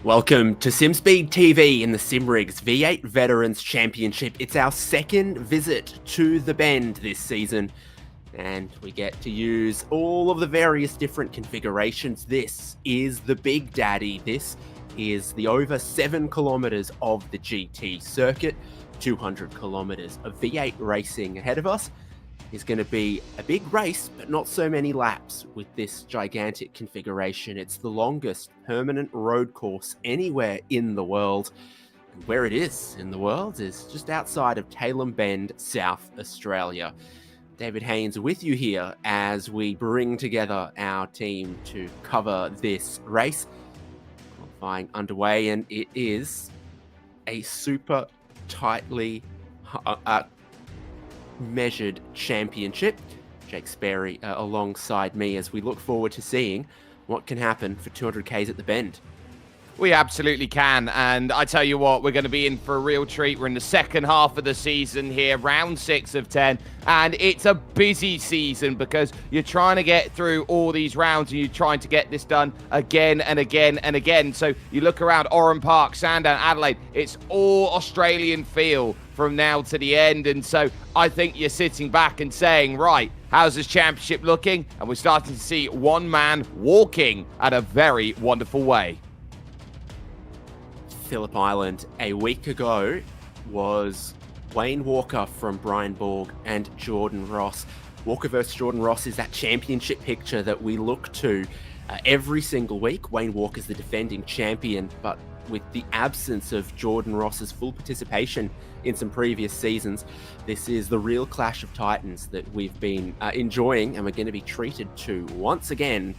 Welcome to SimSpeed TV in the SimRigs V8 Veterans Championship. It's our second visit to the Bend this season, and we get to use all of the various different configurations. This is the Big Daddy. This is the over 7 kilometers of the GT circuit, 200 kilometers of V8 racing ahead of us. Is going to be a big race, but not so many laps with this gigantic configuration. It's the longest permanent road course anywhere in the world. And where it is in the world is just outside of Tailem Bend, South Australia. David Haynes with you here as we bring together our team to cover this race. Qualifying underway, and it is a super tightly measured championship. Jake Sperry alongside me as we look forward to seeing what can happen for 200Ks at the Bend. We absolutely can, and I tell you what, we're going to be in for a real treat. We're in the second half of the season here, round 6 of 10, and it's a busy season because you're trying to get through all these rounds and you're trying to get this done again and again and again. So you look around Oran Park, Sandown, Adelaide, it's all Australian feel from now to the end, and so I think you're sitting back and saying, right, how's this championship looking? And we're starting to see one man walking at a very wonderful way. Phillip Island a week ago was Wayne Walker from Brian Borg and Jordan Ross. Walker versus Jordan Ross is that championship picture that we look to every single week. Wayne Walker's the defending champion, but with the absence of Jordan Ross's full participation in some previous seasons, this is the real clash of titans that we've been enjoying, and we're going to be treated to once again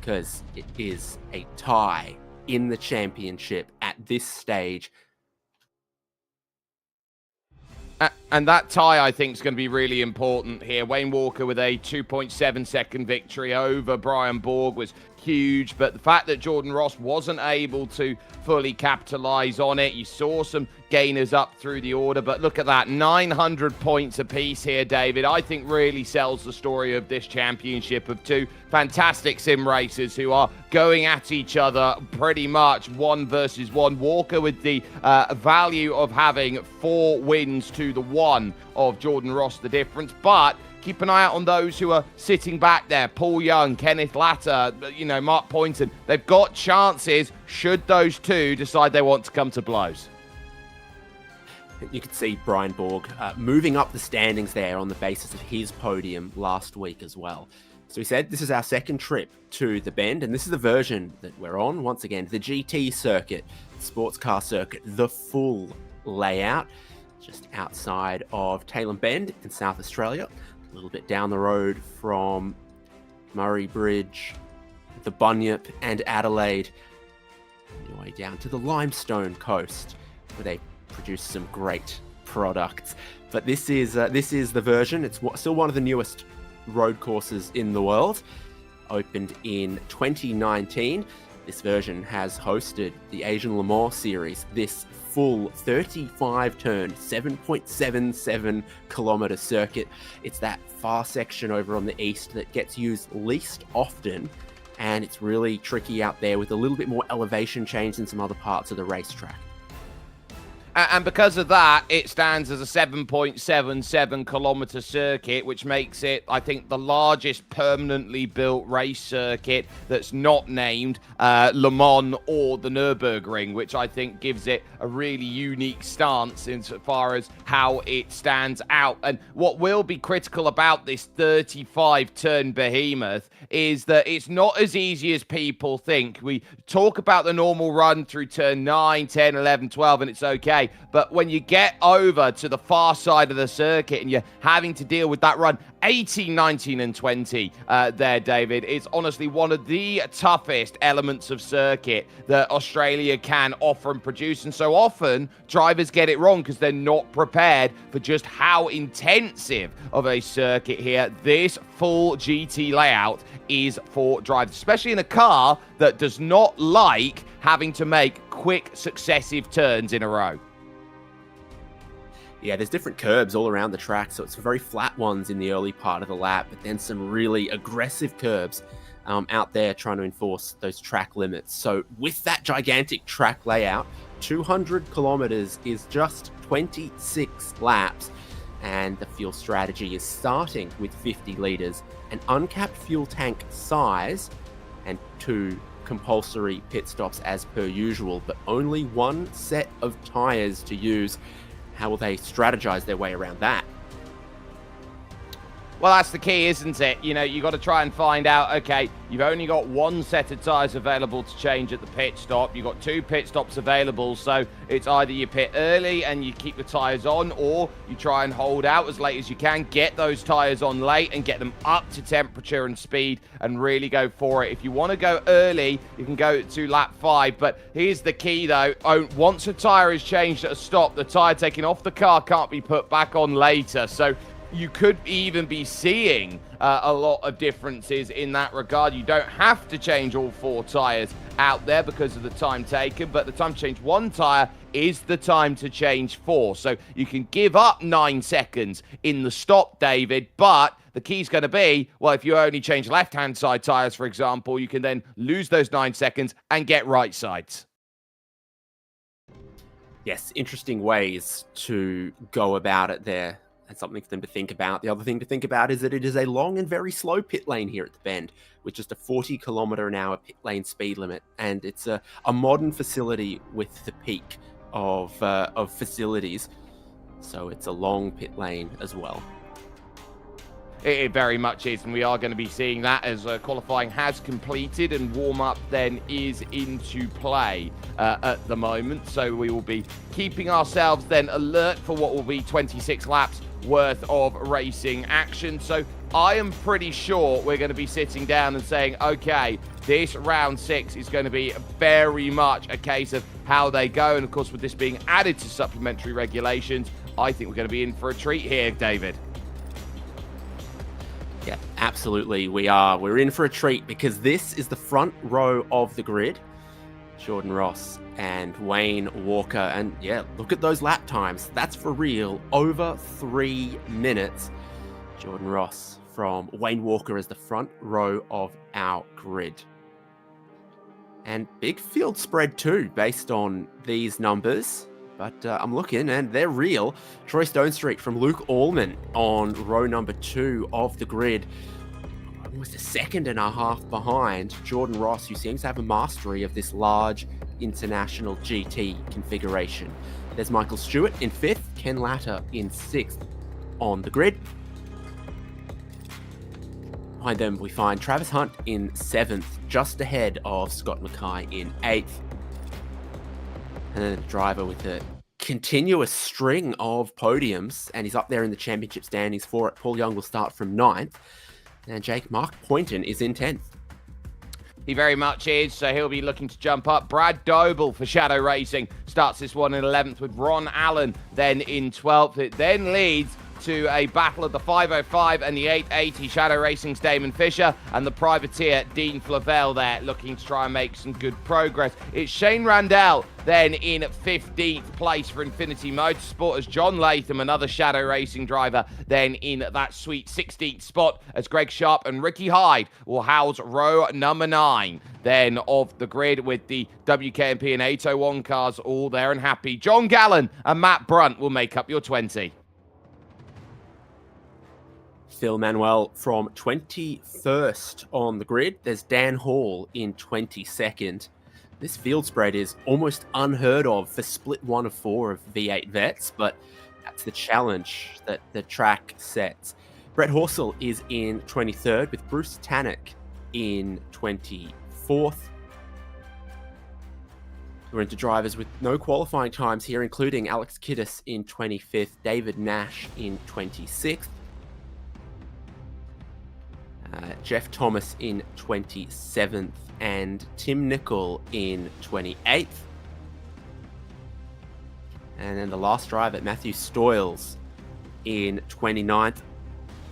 because it is a tie in the championship at this stage. And that tie, I think, is going to be really important here. Wayne Walker with a 2.7 second victory over Brian Borg was huge, but the fact that Jordan Ross wasn't able to fully capitalize on it, you saw some gainers up through the order, but look at that, 900 points apiece here, David. I think really sells the story of this championship of two fantastic sim racers who are going at each other pretty much 1 versus 1. Walker with the value of having 4 wins to the 1 of Jordan Ross, the difference, but keep an eye out on those who are sitting back there. Paul Young, Kenneth Latter, Mark Poynton. They've got chances should those two decide they want to come to blows. You could see Brian Borg moving up the standings there on the basis of his podium last week as well. So he said this is our second trip to the Bend, and this is the version that we're on. Once again, the GT circuit, the sports car circuit, the full layout, just outside of Tailem Bend in South Australia. A little bit down the road from Murray Bridge, the Bunyip and Adelaide, on your way down to the Limestone Coast, where they produce some great products. But this is the version. It's still one of the newest road courses in the world. Opened in 2019. This version has hosted the Asian Le Mans series. This full 35-turn, 7.77 kilometer circuit. It's that far section over on the east that gets used least often, and it's really tricky out there with a little bit more elevation change than some other parts of the racetrack. And because of that, it stands as a 7.77 kilometer circuit, which makes it, I think, the largest permanently built race circuit that's not named Le Mans or the Nürburgring, which I think gives it a really unique stance insofar as how it stands out. And what will be critical about this 35-turn behemoth is that it's not as easy as people think. We talk about the normal run through turn 9, 10, 11, 12, and it's okay. But when you get over to the far side of the circuit and you're having to deal with that run 18, 19, and 20 there, David, it's honestly one of the toughest elements of circuit that Australia can offer and produce. And so often, drivers get it wrong because they're not prepared for just how intensive of a circuit here this full GT layout is for drivers, especially in a car that does not like having to make quick successive turns in a row. Yeah, there's different curbs all around the track, so it's very flat ones in the early part of the lap, but then some really aggressive curbs out there trying to enforce those track limits. So with that gigantic track layout, 200 kilometers is just 26 laps. And the fuel strategy is starting with 50 litres, an uncapped fuel tank size, and 2 compulsory pit stops as per usual, but only 1 set of tyres to use. How will they strategize their way around that? Well, that's the key, isn't it? You know, you got to try and find out, okay, you've only got 1 set of tyres available to change at the pit stop. You've got 2 pit stops available, so it's either you pit early and you keep the tyres on, or you try and hold out as late as you can, get those tyres on late and get them up to temperature and speed and really go for it. If you want to go early, you can go to lap 5, but here's the key, though. Once a tyre is changed at a stop, the tyre taken off the car can't be put back on later, so you could even be seeing a lot of differences in that regard. You don't have to change all 4 tyres out there because of the time taken, but the time to change 1 tyre is the time to change 4. So you can give up 9 seconds in the stop, David, but the key's going to be, well, if you only change left-hand side tyres, for example, you can then lose those 9 seconds and get right sides. Yes, interesting ways to go about it there. And something for them to think about. The other thing to think about is that it is a long and very slow pit lane here at the Bend, with just a 40-kilometer-an-hour pit lane speed limit, and it's a modern facility with the peak of facilities, so it's a long pit lane as well. It very much is, and we are going to be seeing that as qualifying has completed and warm-up then is into play at the moment. So we will be keeping ourselves then alert for what will be 26 laps worth of racing action. So I am pretty sure we're going to be sitting down and saying, okay, this round 6 is going to be very much a case of how they go. And of course, with this being added to supplementary regulations, I think we're going to be in for a treat here, David. Yeah, absolutely we are. We're in for a treat because this is the front row of the grid. Jordan Ross and Wayne Walker. And yeah, look at those lap times. That's for real. Over 3 minutes. Jordan Ross from Wayne Walker as the front row of our grid. And big field spread too, based on these numbers. But I'm looking, and they're real. Troy Stonestreet from Luke Allman on row number 2 of the grid. Almost a second and a half behind Jordan Ross, who seems to have a mastery of this large international GT configuration. There's Michael Stewart in 5th, Ken Latter in 6th on the grid. Behind them, we find Travis Hunt in 7th, just ahead of Scott Mackay in 8th. And then the driver with a continuous string of podiums, and he's up there in the championship standings for it. Paul Young will start from 9th, and Mark Poynton is in 10th. He very much is, so he'll be looking to jump up. Brad Doble for Shadow Racing starts this one in 11th, with Ron Allen then in 12th. It then leads to a battle of the 505 and the 880. Shadow Racing's Damon Fisher and the privateer Dean Flavelle there looking to try and make some good progress. It's Shane Randell then in 15th place for Infinity Motorsport, as John Latham, another Shadow Racing driver, then in that sweet 16th spot, as Greg Sharp and Ricky Hyde will house row number 9 then of the grid, with the WKMP and 801 cars all there and happy. John Gallen and Matt Brunt will make up your 20. Phil Manuel from 21st on the grid. There's Dan Hall in 22nd. This field spread is almost unheard of for split 1 of 4 of V8 Vets, but that's the challenge that the track sets. Brett Horsell is in 23rd, with Bruce Tannock in 24th. We're into drivers with no qualifying times here, including Alex Kiddis in 25th, David Nash in 26th. Jeff Thomas in 27th, and Tim Nicol in 28th. And then the last driver, Matthew Stoyles, in 29th.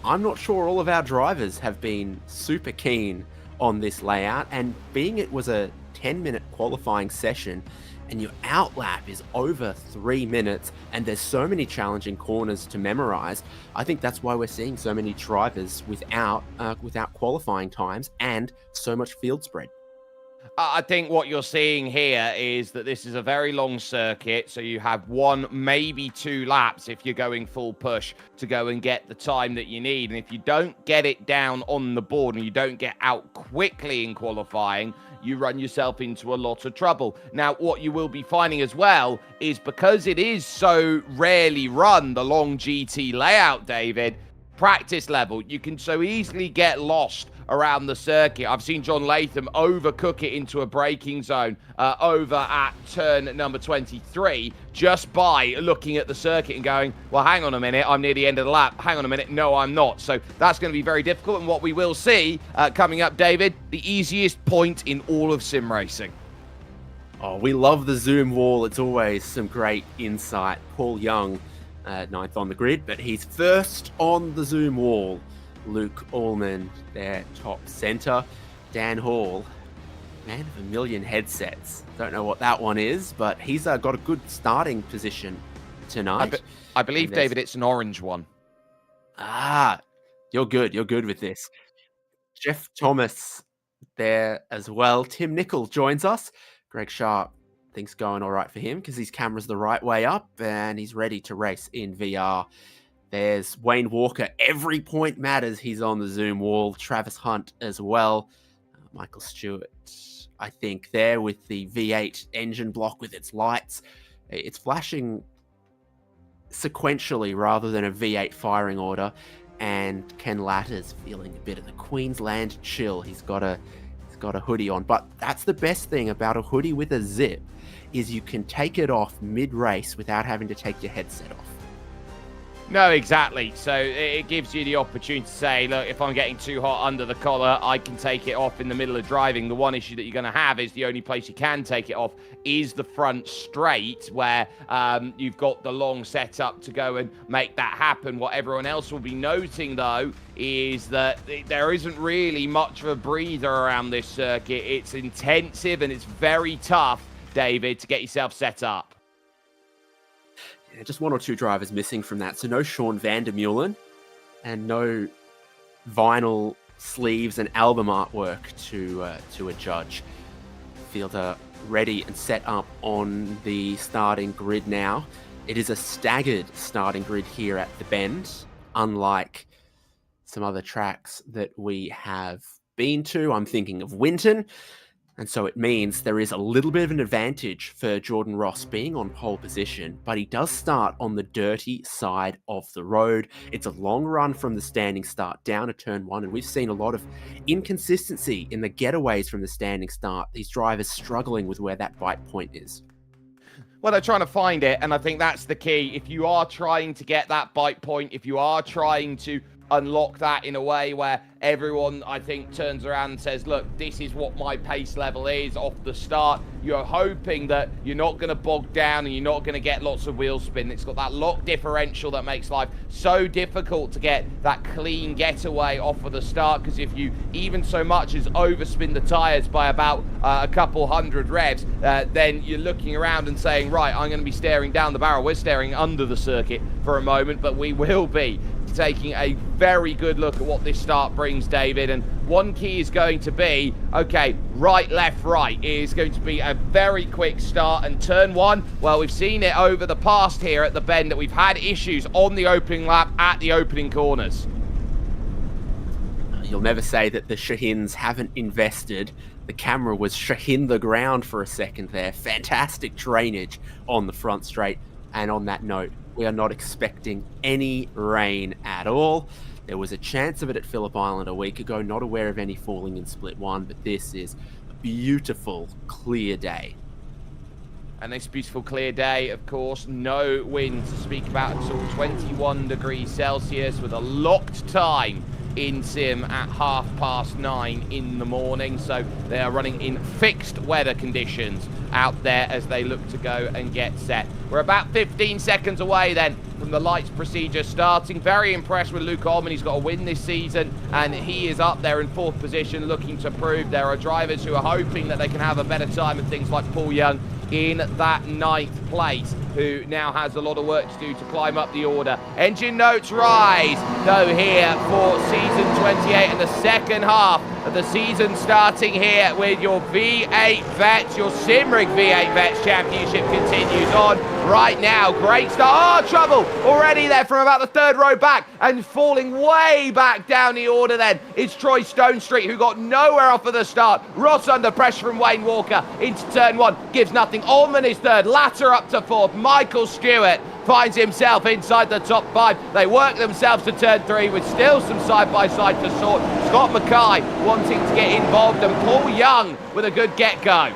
I'm not sure all of our drivers have been super keen on this layout, and being it was a 10-minute qualifying session and your outlap is over 3 minutes and there's so many challenging corners to memorize, I think that's why we're seeing so many drivers without qualifying times and so much field spread. I think what you're seeing here is that this is a very long circuit, so you have 1, maybe 2 laps if you're going full push to go and get the time that you need. And if you don't get it down on the board and you don't get out quickly in qualifying, you run yourself into a lot of trouble. Now, what you will be finding as well is because it is so rarely run, the long GT layout, David, practice level, you can so easily get lost around the circuit. I've seen John Latham overcook it into a braking zone over at turn number 23 just by looking at the circuit and going, well, hang on a minute, I'm near the end of the lap. Hang on a minute, no, I'm not. So that's going to be very difficult. And what we will see coming up, David, the easiest point in all of sim racing. Oh, we love the zoom wall. It's always some great insight. Paul Young, 9th on the grid, but he's first on the zoom wall. Luke Allman, their top center. Dan Hall, man of a million headsets. Don't know what that one is, but he's got a good starting position tonight. I believe, David, it's an orange one. Ah, you're good. You're good with this. Jeff Thomas there as well. Tim Nicol joins us. Greg Sharp, things going all right for him because his camera's the right way up and he's ready to race in VR. There's Wayne Walker. Every point matters. He's on the zoom wall. Travis Hunt as well. Michael Stewart, I think, there with the V8 engine block with its lights. It's flashing sequentially rather than a V8 firing order. And Ken Latter's feeling a bit of the Queensland chill. He's got a hoodie on. But that's the best thing about a hoodie with a zip is you can take it off mid-race without having to take your headset off. No, exactly. So it gives you the opportunity to say, look, if I'm getting too hot under the collar, I can take it off in the middle of driving. The one issue that you're going to have is the only place you can take it off is the front straight, where you've got the long setup to go and make that happen. What everyone else will be noting, though, is that there isn't really much of a breather around this circuit. It's intensive and it's very tough, David, to get yourself set up. Yeah, just 1 or 2 drivers missing from that. So no Sean Vandermeulen and no vinyl sleeves and album artwork to adjudge. Fielder ready and set up on the starting grid now. It is a staggered starting grid here at the Bend, unlike some other tracks that we have been to. I'm thinking of Winton. And so it means there is a little bit of an advantage for Jordan Ross being on pole position, but he does start on the dirty side of the road. It's a long run from the standing start down to turn 1, and we've seen a lot of inconsistency in the getaways from the standing start. These drivers struggling with where that bite point is. Well, they're trying to find it, and I think that's the key. If you are trying to get that bite point, if you are trying to unlock that in a way where everyone, I think, turns around and says, look, this is what my pace level is off the start. You're hoping that you're not going to bog down and you're not going to get lots of wheel spin. It's got that lock differential that makes life so difficult to get that clean getaway off of the start, because if you even so much as overspin the tyres by about a couple hundred revs, then you're looking around and saying, right, I'm going to be staring down the barrel. We're staring under the circuit for a moment, but we will be taking a very good look at what this start brings, David. And one key is going to be, okay, right, left, right. It is going to be a very quick start. And turn 1, well, we've seen it over the past here at the Bend that we've had issues on the opening lap at the opening corners. You'll never say that the Shahins haven't invested. The camera was Shahin the ground for a second there. Fantastic drainage on the front straight. And on that note, we are not expecting any rain at all. There was a chance of it at Phillip Island a week ago, not aware of any falling in split 1, but this is a beautiful, clear day. And this beautiful clear day, of course, no wind to speak about at all. 21 degrees Celsius with a locked time in sim at 9:30 in the morning. So they are running in fixed weather conditions out there as they look to go and get set. We're about 15 seconds away then from the lights procedure starting. Very impressed with Luke Ullman. He's got a win this season, and he is up there in 4th position looking to prove. There are drivers who are hoping that they can have a better time, and things like Paul Young in that 9th place, who now has a lot of work to do to climb up the order. Engine notes rise, though, here for season 28 and the second half of the season, starting here with your V8 Vets, your SimRigs V8 Vets Championship continues on right now. Great start. Oh, trouble already there from about the 3rd row back, and falling way back down the order then it's Troy Stonestreet, who got nowhere off of the start. Ross under pressure from Wayne Walker into turn 1, gives nothing. Ullman is 3rd, Latter up to 4th. Michael Stewart finds himself inside the top 5. They work themselves to turn 3 with still some side-by-side to sort. Scott Mackay wanting to get involved, and Paul Young with a good get-go.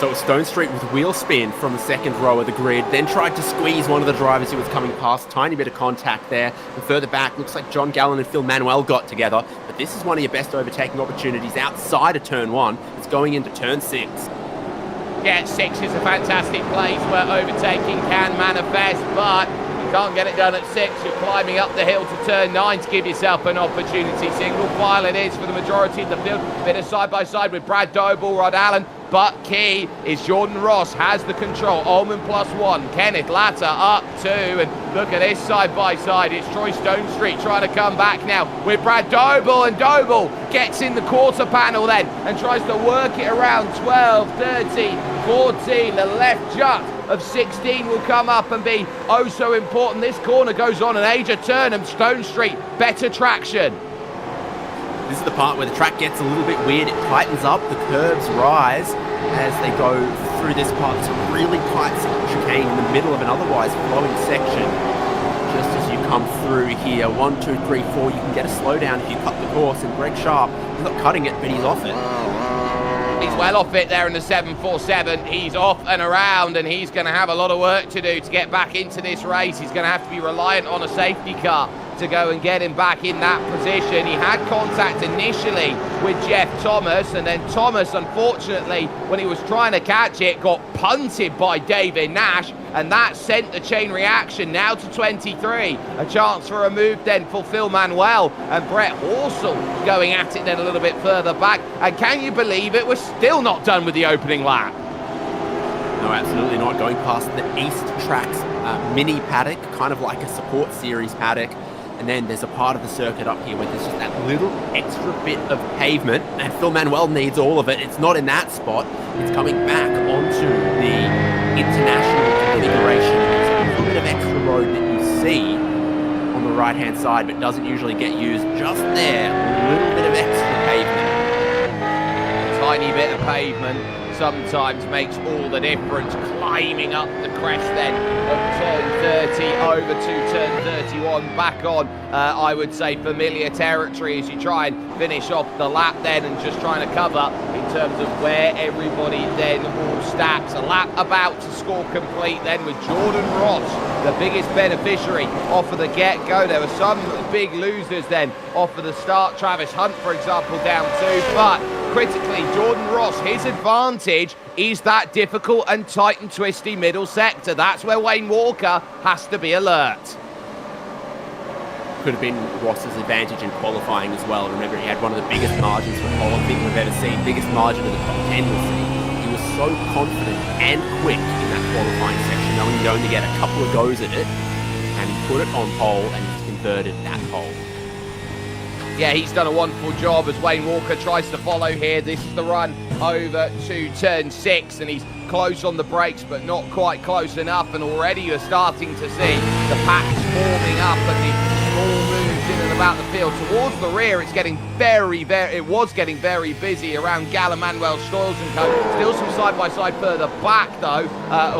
So it was Stonestreet with wheel spin from the 2nd row of the grid, then tried to squeeze one of the drivers who was coming past. Tiny bit of contact there. And further back, looks like John Gallen and Phil Manuel got together. But this is one of your best overtaking opportunities outside of turn 1. It's going into turn 6. Yeah, 6 is a fantastic place where overtaking can manifest, but you can't get it done at 6. You're climbing up the hill to turn 9 to give yourself an opportunity. Single file it is for the majority of the field. Bit of side-by-side with Brad Doble, Rod Allen. But key is Jordan Ross has the control. Ullman +1, Kenneth Latter up 2, and look at this side-by-side. It's Troy Stonestreet trying to come back now with Brad Doble, and Doble gets in the quarter panel then and tries to work it around 12, 13, 14. The left jut of 16 will come up and be oh so important. This corner goes on an age of turn, and Stonestreet better traction. This is the part where the track gets a little bit weird. It tightens up, the curves rise as they go through this part. It's a really tight chicane in the middle of an otherwise flowing section. Just as you come through here, 1, 2, 3, 4, you can get a slowdown if you cut the course, and Greg Sharp, he's not cutting it, but he's off it. He's well off it there in the 747. He's off and around, and he's going to have a lot of work to do to get back into this race. He's going to have to be reliant on a safety car to go and get him back in that position. He had contact initially with Jeff Thomas, and then Thomas, unfortunately, when he was trying to catch it, got punted by David Nash, and that sent the chain reaction now to 23. A chance for a move then for Phil Manuel, and Brett Horsell going at it then a little bit further back. And can you believe it? We're still not done with the opening lap. No, absolutely not. Going past the East Tracks mini paddock, kind of like a support series paddock. And then there's a part of the circuit up here where there's just that little extra bit of pavement, and Phil Manuel needs all of it. It's not in that spot. It's coming back onto the international configuration. There's a little bit of extra road that you see on the right-hand side, but doesn't usually get used. Just there, a little bit of extra pavement. A tiny bit of pavement sometimes makes all the difference. Climbing up the crest then of turn 30 over to turn 31, back on I would say familiar territory as you try and finish off the lap then, and just trying to cover in terms of where everybody then all stacks. A lap about to score complete then with Jordan Ross the biggest beneficiary off of the get-go. There were some big losers then off of the start. Travis Hunt, for example, down 2, but critically, Jordan Ross, his advantage is that difficult and tight and twisty middle sector. That's where Wayne Walker has to be alert. Could have been Ross's advantage in qualifying as well. Remember, he had one of the biggest margins for pole I think we've ever seen. Biggest margin in the top 10 we'll see. He was so confident and quick in that qualifying section, knowing he'd only get a couple of goes at it, and he put it on pole and he's converted that pole. Yeah, he's done a wonderful job as Wayne Walker tries to follow here. This is the run over to turn 6, and he's close on the brakes, but not quite close enough. And already you're starting to see the packs forming up and the small moves in and about the field. Towards the rear, it was getting very busy around Gala, Manuel Stoyles and co. Still some side-by-side further back, though,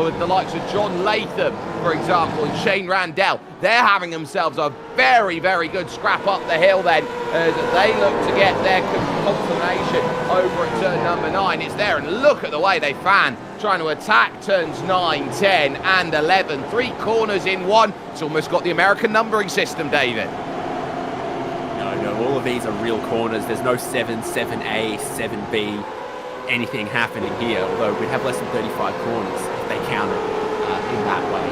with the likes of John Latham, for example, and Shane Randell. They're having themselves a very, very good scrap up the hill then, as they look to get their confirmation over at turn number 9. It's there, and look at the way they fan, trying to attack turns 9, 10 and 11. 3 corners in one. It's almost got the American numbering system, David. all of these are real corners. There's no 7, 7A, 7B, anything happening here, although we'd have less than 35 corners if they counted in that way.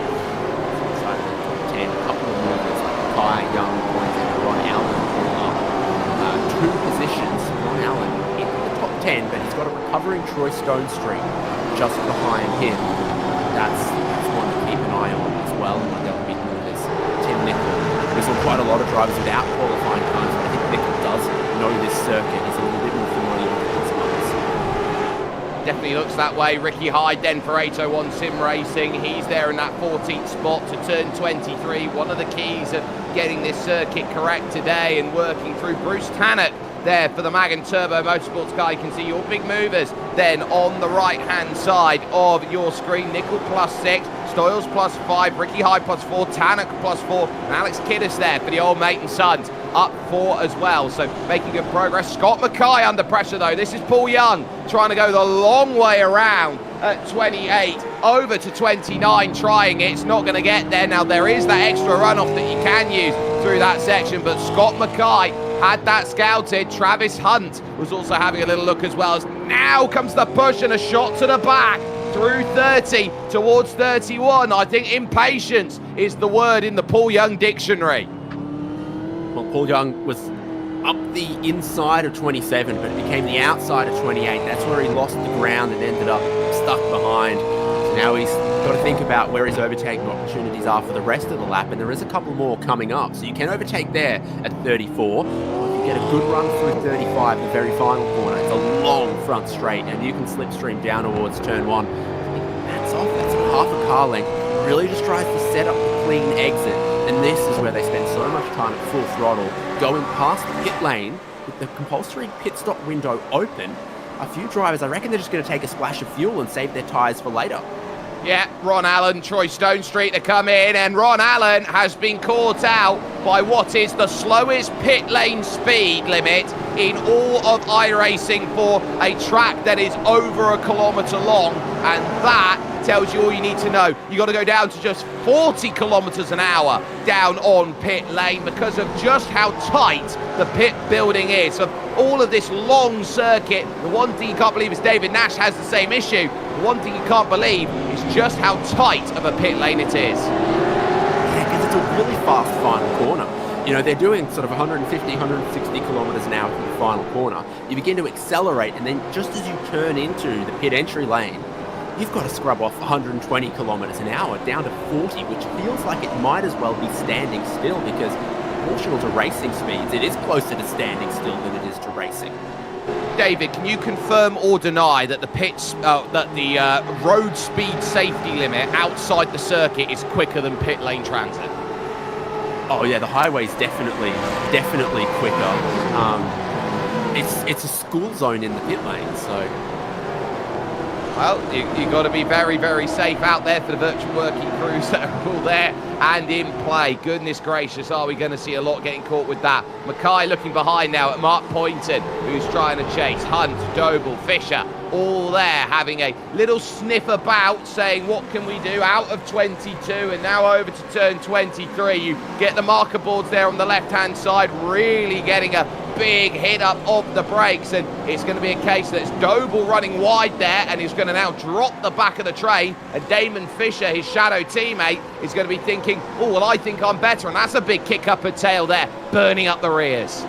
So inside of the top 10, a couple of movers like Kai, Young, Points, and Ron Allen all up 2 positions. Ron Allen in the top 10, but he's got a recovering Troy Stonestreet just behind him. That's one to keep an eye on as well. And one of the other big movers, Tim Nicol. We saw quite a lot of drivers without qualifying times, but I think Nicol does know this circuit. He's a little bit more familiar with it some others. Definitely looks that way. Ricky Hyde then for 801 Sim Racing. He's there in that 14th spot to turn 23. One of the keys of getting this circuit correct today and working through. Bruce Tannock there for the Magan Turbo Motorsports car. You can see your big movers then on the right-hand side of your screen. Nicol +6, Stoyles +5, Ricky Hyde +4, Tannock +4, and Alex Kiddis there for the old mate and sons up 4 as well. So making good progress. Scott Mackay under pressure though. This is Paul Young trying to go the long way around at 28 over to 29, trying it. It's not going to get there. Now there is that extra runoff that you can use through that section, but Scott Mackay had that scouted. Travis Hunt was also having a little look as well. As now comes the push and a shot to the back through 30 towards 31. I think impatience is the word in the Paul Young dictionary. Well, Paul Young was up the inside of 27, but it became the outside of 28. That's where he lost the ground and ended up stuck behind. So now he's got to think about where his overtaking opportunities are for the rest of the lap, and there is a couple more coming up. So you can overtake there at 34, or if you get a good run through 35, the very final corner. It's a long front straight, and you can slipstream down towards turn 1. That's off. That's half a car length. Really just tries to set up the clean exit. And this is where they spend so much time at full throttle, going past the pit lane with the compulsory pit stop window open. A few drivers, I reckon they're just going to take a splash of fuel and save their tyres for later. Yeah, Ron Allen, Troy Stonestreet to come in, and Ron Allen has been caught out by what is the slowest pit lane speed limit in all of iRacing for a track that is over 1 kilometre long, and that tells you all you need to know. You got to go down to just 40 kilometers an hour down on pit lane because of just how tight the pit building is. So all of this long circuit, the one thing you can't believe is David Nash has the same issue. The one thing you can't believe is just how tight of a pit lane it is. Yeah, because it's a really fast final corner. You know, they're doing sort of 150, 160 kilometers an hour through the final corner. You begin to accelerate, and then just as you turn into the pit entry lane, you've got to scrub off 120 kilometers an hour down to 40, which feels like it might as well be standing still, because proportional to racing speeds, it is closer to standing still than it is to racing. David, can you confirm or deny that the road speed safety limit outside the circuit is quicker than pit lane transit? Oh yeah, the highway's definitely quicker. It's a school zone in the pit lane, so. Well, you got to be very, very safe out there for the virtual working crews that are all there and in play. Goodness gracious, are we going to see a lot getting caught with that? Mackay looking behind now at Mark Poynton, who's trying to chase. Hunt, Doble, Fisher, all there having a little sniff about, saying what can we do out of 22, and now over to turn 23. You get the marker boards there on the left-hand side, really getting a big hit up of the brakes, and it's going to be a case that it's Doble running wide there, and he's going to now drop the back of the train, and Damon Fisher, his shadow teammate, is going to be thinking, oh, well, I think I'm better, and that's a big kick up her tail there, burning up the rears.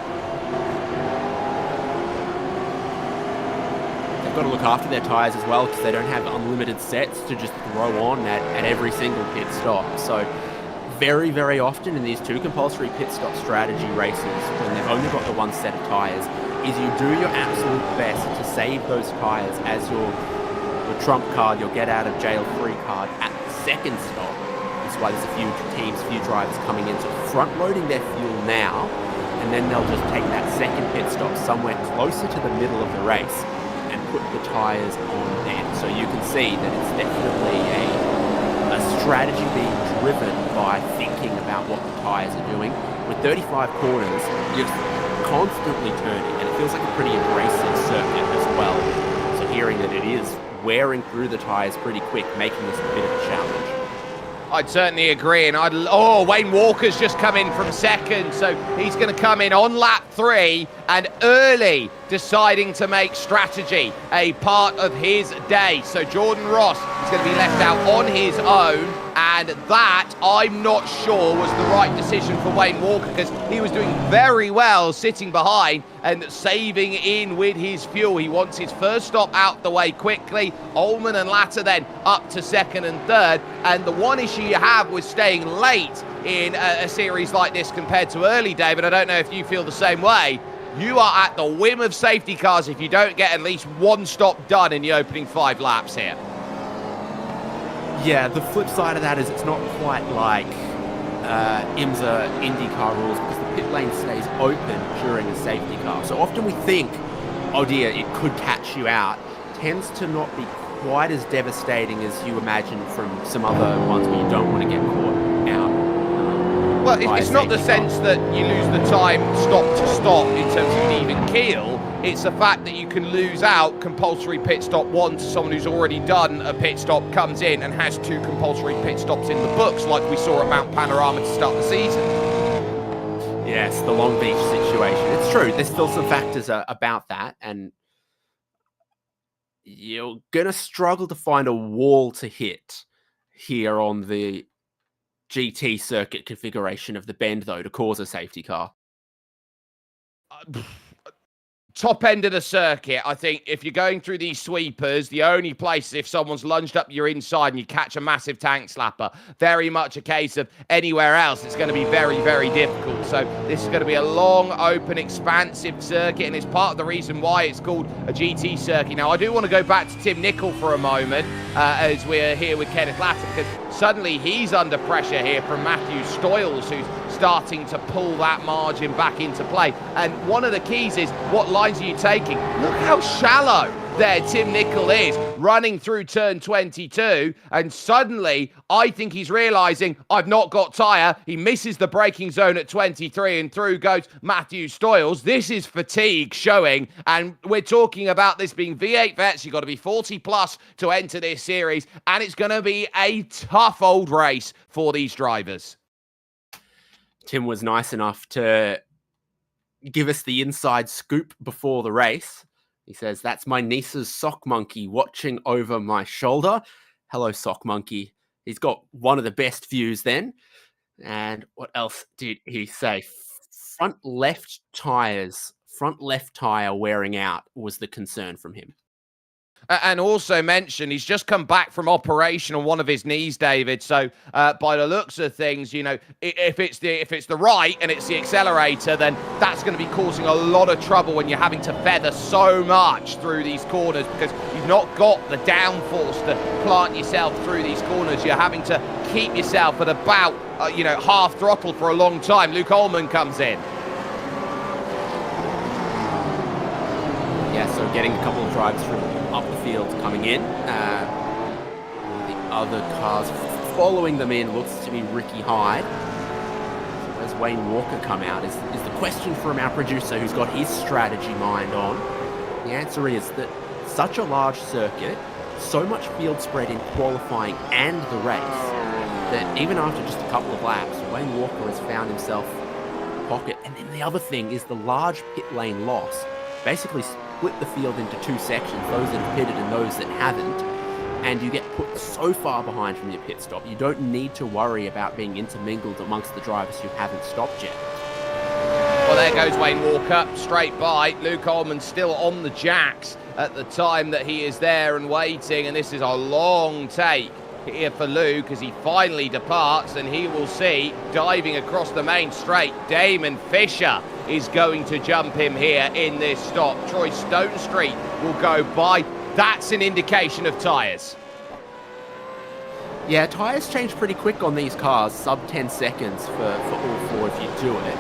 They've got to look after their tyres as well, because they don't have unlimited sets to just throw on at every single pit stop. So very, very often in these 2 compulsory pit stop strategy races, when they've only got the 1 set of tyres, is you do your absolute best to save those tyres as your trump card, your get out of jail free card at the second stop. That's why there's a few teams, few drivers coming in, so front loading their fuel now, and then they'll just take that second pit stop somewhere closer to the middle of the race and put the tyres on then. So you can see that it's definitely a strategy being driven by thinking about what the tyres are doing. With 35 corners, you're constantly turning, and it feels like a pretty abrasive circuit as well. So hearing that it is wearing through the tyres pretty quick, making this a bit of a challenge. I'd certainly agree, and Wayne Walker's just come in from second, so he's going to come in on lap 3 and early deciding to make strategy a part of his day. So Jordan Ross is going to be left out on his own, and that, I'm not sure, was the right decision for Wayne Walker, because he was doing very well sitting behind and saving in with his fuel. He wants his first stop out the way quickly. Ullman and Latta then up to second and third, and the one issue you have with staying late in a series like this compared to early, David, I don't know if you feel the same way, you are at the whim of safety cars if you don't get at least one stop done in the opening 5 laps here. Yeah, the flip side of that is it's not quite like IMSA IndyCar rules, because the pit lane stays open during a safety car. So often we think, oh dear, it could catch you out. Tends to not be quite as devastating as you imagine from some other ones where you don't want to get caught out. Well, it's not the sense that you lose the time stop to stop in terms of an even keel. It's the fact that you can lose out compulsory pit stop 1 to someone who's already done a pit stop, comes in and has 2 compulsory pit stops in the books, like we saw at Mount Panorama to start the season. Yes, the Long Beach situation. It's true. There's still some factors about that, and you're going to struggle to find a wall to hit here on the GT circuit configuration of the Bend, though, to cause a safety car. Top end of the circuit, I think if you're going through these sweepers, the only place is if someone's lunged up your inside and you catch a massive tank slapper. Very much a case of anywhere else, it's going to be very, very difficult. So this is going to be a long, open, expansive circuit, and it's part of the reason why it's called a GT circuit. Now, I do want to go back to Tim Nicol for a moment as we're here with Kenneth Latta, because suddenly he's under pressure here from Matthew Stoyles, who's starting to pull that margin back into play. And one of the keys is, what lines are you taking? Look how shallow there Tim Nicol is, running through turn 22, and suddenly I think he's realising, I've not got tyre. He misses the braking zone at 23, and through goes Matthew Stoyles. This is fatigue showing, and we're talking about this being V8 Vets. You've got to be 40 plus to enter this series, and it's going to be a tough old race for these drivers. Tim was nice enough to give us the inside scoop before the race. He says, that's my niece's sock monkey watching over my shoulder. Hello, sock monkey. He's got one of the best views then. And what else did he say? Front left tyre wearing out was the concern from him. And also mention, he's just come back from operation on one of his knees, David. So by the looks of things, you know, if it's the right and it's the accelerator, then that's going to be causing a lot of trouble when you're having to feather so much through these corners, because you've not got the downforce to plant yourself through these corners. You're having to keep yourself at about, half throttle for a long time. Luke Ullman comes in. Yeah, so getting a couple of drives from up the field coming in. The other cars following them in looks to be Ricky Hyde. So does Wayne Walker come out? Is the question from our producer, who's got his strategy mind on. The answer is that such a large circuit, so much field spread in qualifying and the race, that even after just a couple of laps, Wayne Walker has found himself in the pocket. And then the other thing is the large pit lane loss basically split the field into 2 sections, those that have pitted and those that haven't, and you get put so far behind from your pit stop, you don't need to worry about being intermingled amongst the drivers who haven't stopped yet. Well, there goes Wayne Walker, straight by. Luke Ullman still on the jacks at the time that he is there and waiting, and this is a long take here for Luke as he finally departs, and he will see, diving across the main straight, Damon Fisher is going to jump him here in this stop. Troy Stonestreet will go by. That's an indication of tyres. Yeah, tyres change pretty quick on these cars, sub 10 seconds for all 4 if you do it.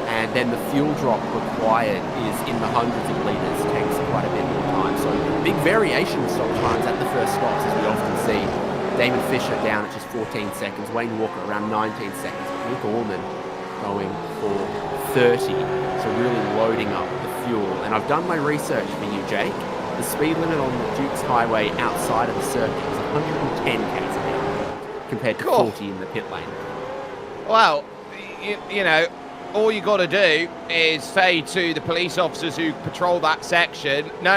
And then the fuel drop required is in the hundreds of litres, takes quite a bit more time. So big variation in stop times at the first stops, as we often see. Damon Fisher down at just 14 seconds, Wayne Walker around 19 seconds, but Luke Ullman going for 30, so really loading up the fuel. And I've done my research for you, Jake. The speed limit on the Dukes Highway outside of the circuit is 110 km/h. compared to 40 in the pit lane. Well, you know, all you got to do is say to the police officers who patrol that section, no,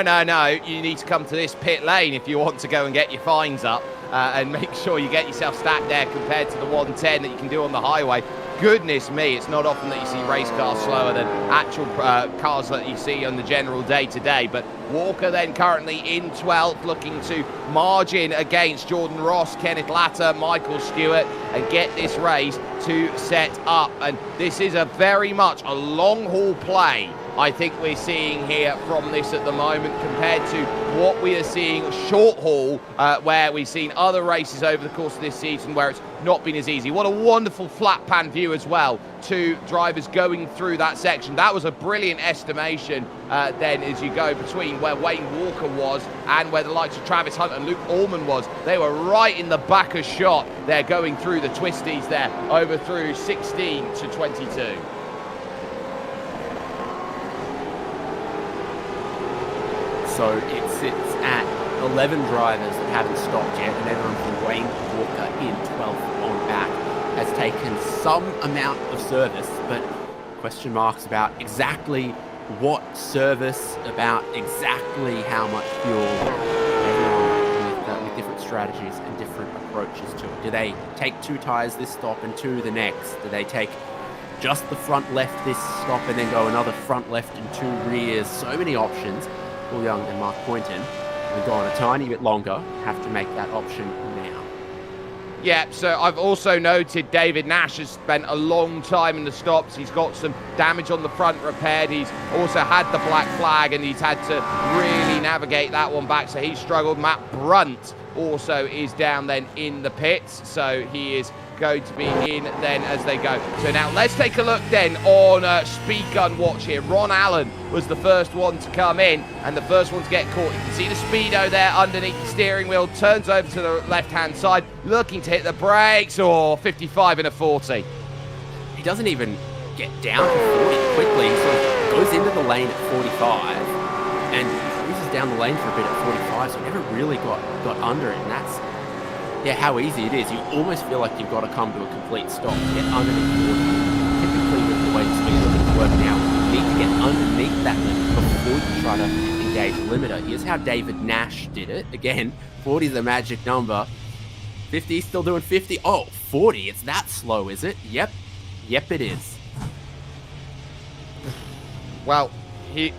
you need to come to this pit lane if you want to go and get your fines up, and make sure you get yourself stacked there compared to the 110 that you can do on the highway. Goodness me, it's not often that you see race cars slower than actual cars that you see on the general day-to-day. But Walker then currently in 12th, looking to margin against Jordan Ross, Kenneth Latter, Michael Stewart, and get this race to set up. And this is a very much a long-haul play, I think we're seeing here from this at the moment, compared to what we are seeing short haul, where we've seen other races over the course of this season where it's not been as easy. What a wonderful flat pan view as well to drivers going through that section. That was a brilliant estimation then as you go between where Wayne Walker was and where the likes of Travis Hunt and Luke Allman was. They were right in the back of shot. They're going through the twisties there over through 16 to 22. So it sits at 11 drivers that haven't stopped yet, and everyone from Wayne Walker in 12th on back has taken some amount of service, but question marks about exactly what service, about exactly how much fuel. Everyone with different strategies and different approaches to it. Do they take 2 tyres this stop and 2 the next? Do they take just the front left this stop and then go another front left and 2 rears? So many options. Paul Young and Mark Poynton have gone a tiny bit longer, have to make that option now. Yeah, so I've also noted David Nash has spent a long time in the stops. He's got some damage on the front repaired. He's also had the black flag and he's had to really navigate that one back, so he's struggled. Matt Brunt also is down then in the pits, so he is going to be in then as they go. So now let's take a look then on speed gun watch here. Ron Allen was the first one to come in and the first one to get caught. You can see the speedo there underneath the steering wheel, turns over to the left-hand side, looking to hit the brakes. Oh, 55 in a 40. He doesn't even get down to 40 quickly. He sort of goes into the lane at 45 and cruises down the lane for a bit at 45, so he never really got under it, and that's how easy it is. You almost feel like you've got to come to a complete stop to get underneath 40. Typically with the way the speed limits work now, you need to get underneath that limit before you try to engage the limiter. Here's how David Nash did it. Again, 40 is the magic number. 50, still doing 50. Oh, 40, it's that slow, is it? Yep, it is. Well, he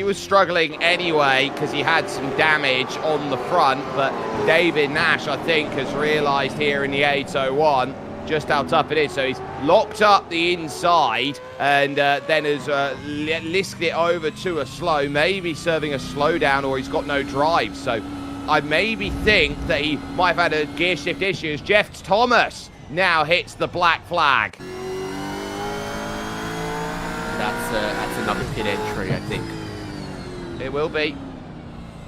was struggling anyway because he had some damage on the front, but David Nash, I think, has realised here in the 801 just how tough it is. So he's locked up the inside and then has lisked it over to a slow, maybe serving a slowdown, or he's got no drive. So I maybe think that he might have had a gear shift issue as Jeff Thomas now hits the black flag. That's another pit entry, I think. It will be.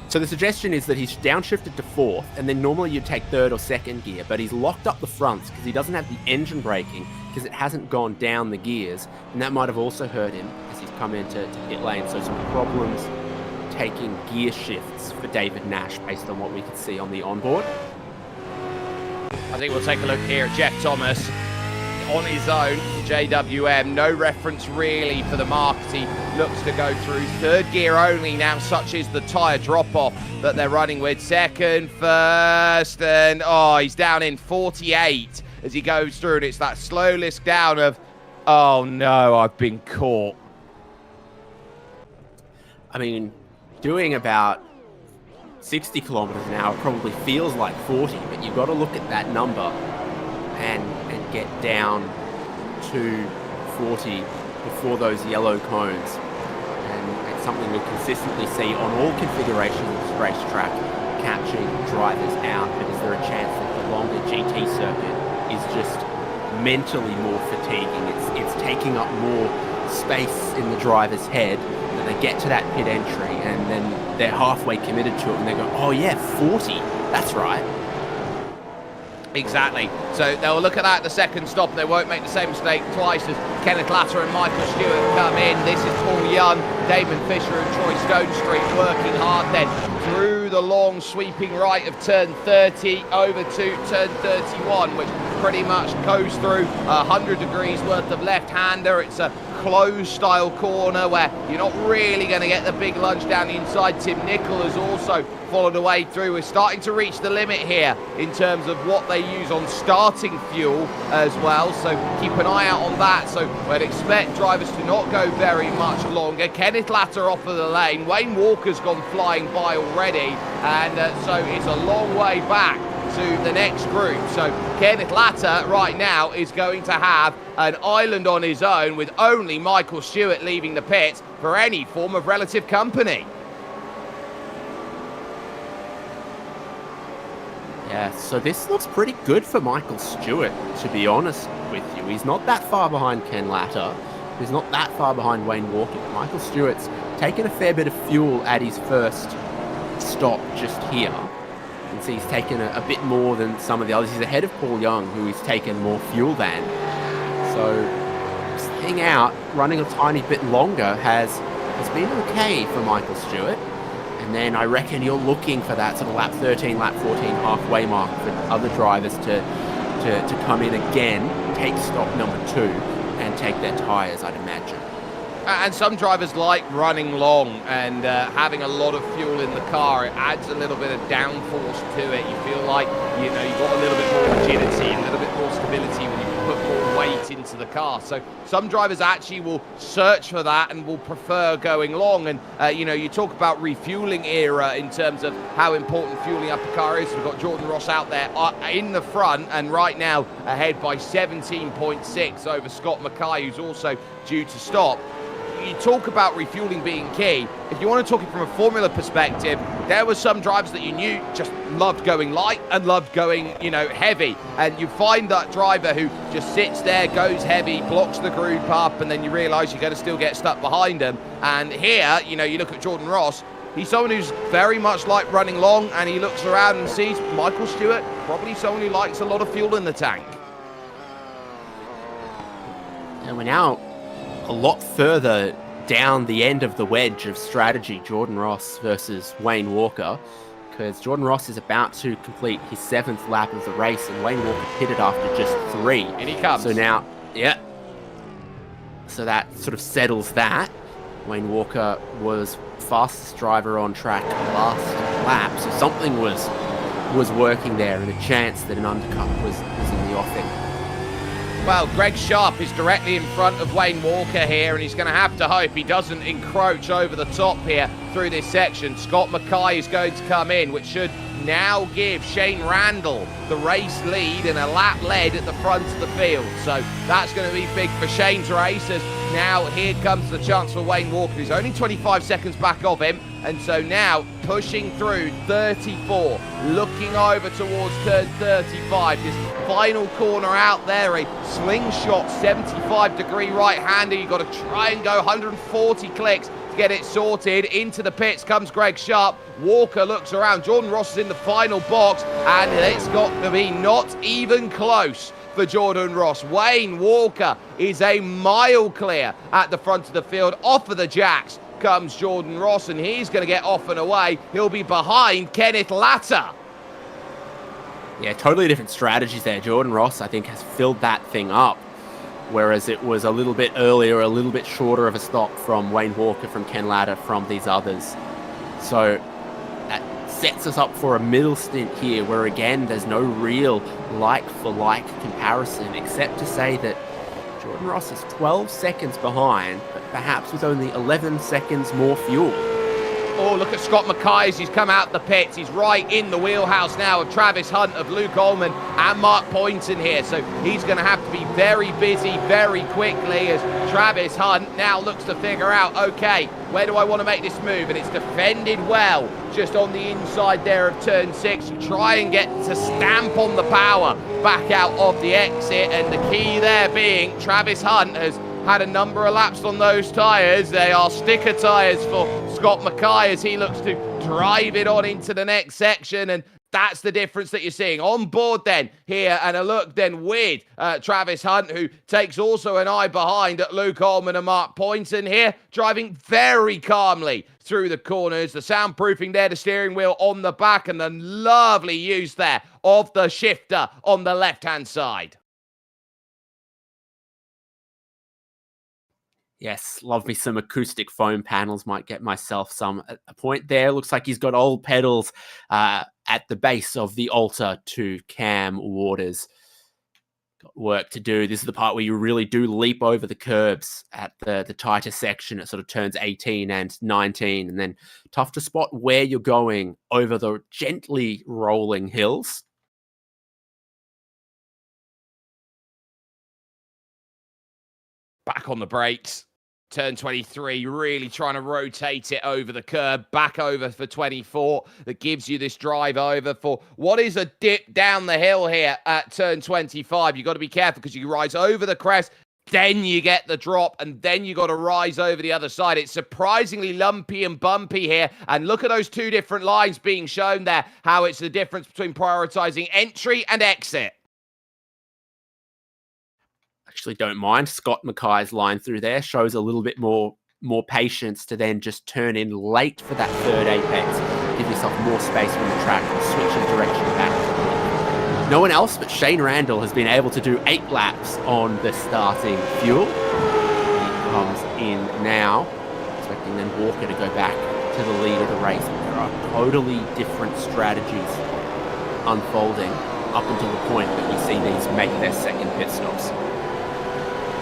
So the suggestion is that he's downshifted to 4th, and then normally you'd take 3rd or 2nd gear, but he's locked up the fronts because he doesn't have the engine braking because it hasn't gone down the gears, and that might have also hurt him as he's come into pit lane. So some problems taking gear shifts for David Nash based on what we could see on the onboard. I think we'll take a look here at Jeff Thomas on his own, JWM. No reference really for the market. He looks to go through 3rd gear only now, such is the tyre drop-off that they're running with. 2nd, 1st, and he's down in 48 as he goes through, and it's that slow lisk down of, oh no, I've been caught. I mean, doing about 60 kilometers an hour probably feels like 40, but you've got to look at that number and get down to 40 before those yellow cones. And it's something we'll consistently see on all configurations of this racetrack, catching drivers out. But is there a chance that the longer GT circuit is just mentally more fatiguing? It's taking up more space in the driver's head, that they get to that pit entry and then they're halfway committed to it and they go, oh yeah, 40, that's right. Exactly. So they'll look at that at the 2nd stop and they won't make the same mistake twice as Kenneth Latter and Michael Stewart come in. This is Paul Young, Damon Fisher and Troy Stonestreet working hard then through the long sweeping right of turn 30 over to turn 31, which pretty much goes through 100 degrees worth of left-hander. It's a closed style corner where you're not really going to get the big lunge down the inside. Tim Nicol has also followed away through. We're starting to reach the limit here in terms of what they use on starting fuel as well, so keep an eye out on that. So we'd expect drivers to not go very much longer. Kenneth Latter off of the lane. Wayne Walker's gone flying by already, and so it's a long way back to the next group. So Kenneth Latter right now is going to have an island on his own, with only Michael Stewart leaving the pits for any form of relative company. Yeah, so this looks pretty good for Michael Stewart, to be honest with you. He's not that far behind Ken Latter. He's not that far behind Wayne Walker. But Michael Stewart's taken a fair bit of fuel at his first stop just here. You can see he's taken a bit more than some of the others. He's ahead of Paul Young, who he's taken more fuel than. So staying out, running a tiny bit longer has been okay for Michael Stewart. And then I reckon you're looking for that sort of lap 13, lap 14 halfway mark for other drivers to come in again, take stop number 2, and take their tyres, I'd imagine. And some drivers like running long and having a lot of fuel in the car. It adds a little bit of downforce to it. You feel like, you know, you've got a little bit more rigidity, a little bit more stability when you put more weight into the car. So some drivers actually will search for that and will prefer going long. And, you know, you talk about refueling era in terms of how important fueling up a car is. We've got Jordan Ross out there in the front and right now ahead by 17.6 over Scott Mackay, who's also due to stop. You talk about refueling being key. If you want to talk it from a formula perspective, there were some drivers that you knew just loved going light and loved going, you know, heavy. And you find that driver who just sits there, goes heavy, blocks the group up, and then you realise you're going to still get stuck behind them. And here, you know, you look at Jordan Ross, he's someone who's very much like running long, and he looks around and sees Michael Stewart, probably someone who likes a lot of fuel in the tank. And we're now a lot further down the end of the wedge of strategy, Jordan Ross versus Wayne Walker, because Jordan Ross is about to complete his 7th lap of the race, and Wayne Walker pitted after just 3. And he comes. So now, yeah. So that sort of settles that. Wayne Walker was fastest driver on track last lap, so something was working there, and a chance that an undercut was in the offing. Well, Greg Sharp is directly in front of Wayne Walker here, and he's going to have to hope he doesn't encroach over the top here through this section. Scott Mackay is going to come in, which should now give Shane Randall the race lead and a lap lead at the front of the field. So that's going to be big for Shane's race, as now here comes the chance for Wayne Walker, who's only 25 seconds back of him. And so now pushing through 34, looking over towards turn 35. This final corner out there, a slingshot 75-degree right-hander. You've got to try and go 140 clicks to get it sorted. Into the pits comes Greg Sharp. Walker looks around. Jordan Ross is in the final box, and it's got to be not even close for Jordan Ross. Wayne Walker is a mile clear at the front of the field. Off of the jacks comes Jordan Ross, and he's going to get off and away. He'll be behind Kenneth Latter. Yeah, totally different strategies there. Jordan Ross, I think, has filled that thing up, whereas it was a little bit earlier, a little bit shorter of a stop from Wayne Walker, from Ken Latter, from these others. So that sets us up for a middle stint here, where again, there's no real like-for-like comparison, except to say that Jordan Ross is 12 seconds behind, but perhaps with only 11 seconds more fuel. Oh, look at Scott Mackay as he's come out the pits. He's right in the wheelhouse now of Travis Hunt, of Luke Ullman, and Mark Poynton here. So he's going to have to be very busy very quickly, as Travis Hunt now looks to figure out, okay, where do I want to make this move? And it's defended well just on the inside there of turn 6. You try and get to stamp on the power back out of the exit, and the key there being Travis Hunt has had a number of laps on those tyres. They are sticker tyres for Scott Mackay as he looks to drive it on into the next section. And That's the difference that you're seeing. On board then here, and a look then with Travis Hunt, who takes also an eye behind at Luke Ullman and Mark Poynton here, driving very calmly through the corners. The soundproofing there, the steering wheel on the back, and the lovely use there of the shifter on the left-hand side. Yes, love me some acoustic foam panels. Might get myself some at a point there. Looks like he's got old pedals at the base of the altar to Cam Waters. Got work to do. This is the part where you really do leap over the curbs at the tighter section. It sort of turns 18 and 19, and then tough to spot where you're going over the gently rolling hills. Back on the brakes. Turn 23, really trying to rotate it over the curb, back over for 24. That gives you this drive over for what is a dip down the hill here at turn 25. You've got to be careful because you rise over the crest, then you get the drop, and then you got to rise over the other side. It's surprisingly lumpy and bumpy here. And look at those two different lines being shown there, how it's the difference between prioritizing entry and exit. Actually don't mind. Scott Mackay's line through there shows a little bit more patience to then just turn in late for that third apex. Give yourself more space from the track and switch your direction back. No one else but Shane Randall has been able to do 8 laps on the starting fuel. He comes in now, expecting then Walker to go back to the lead of the race. There are totally different strategies unfolding up until the point that we see these make their second pit stops.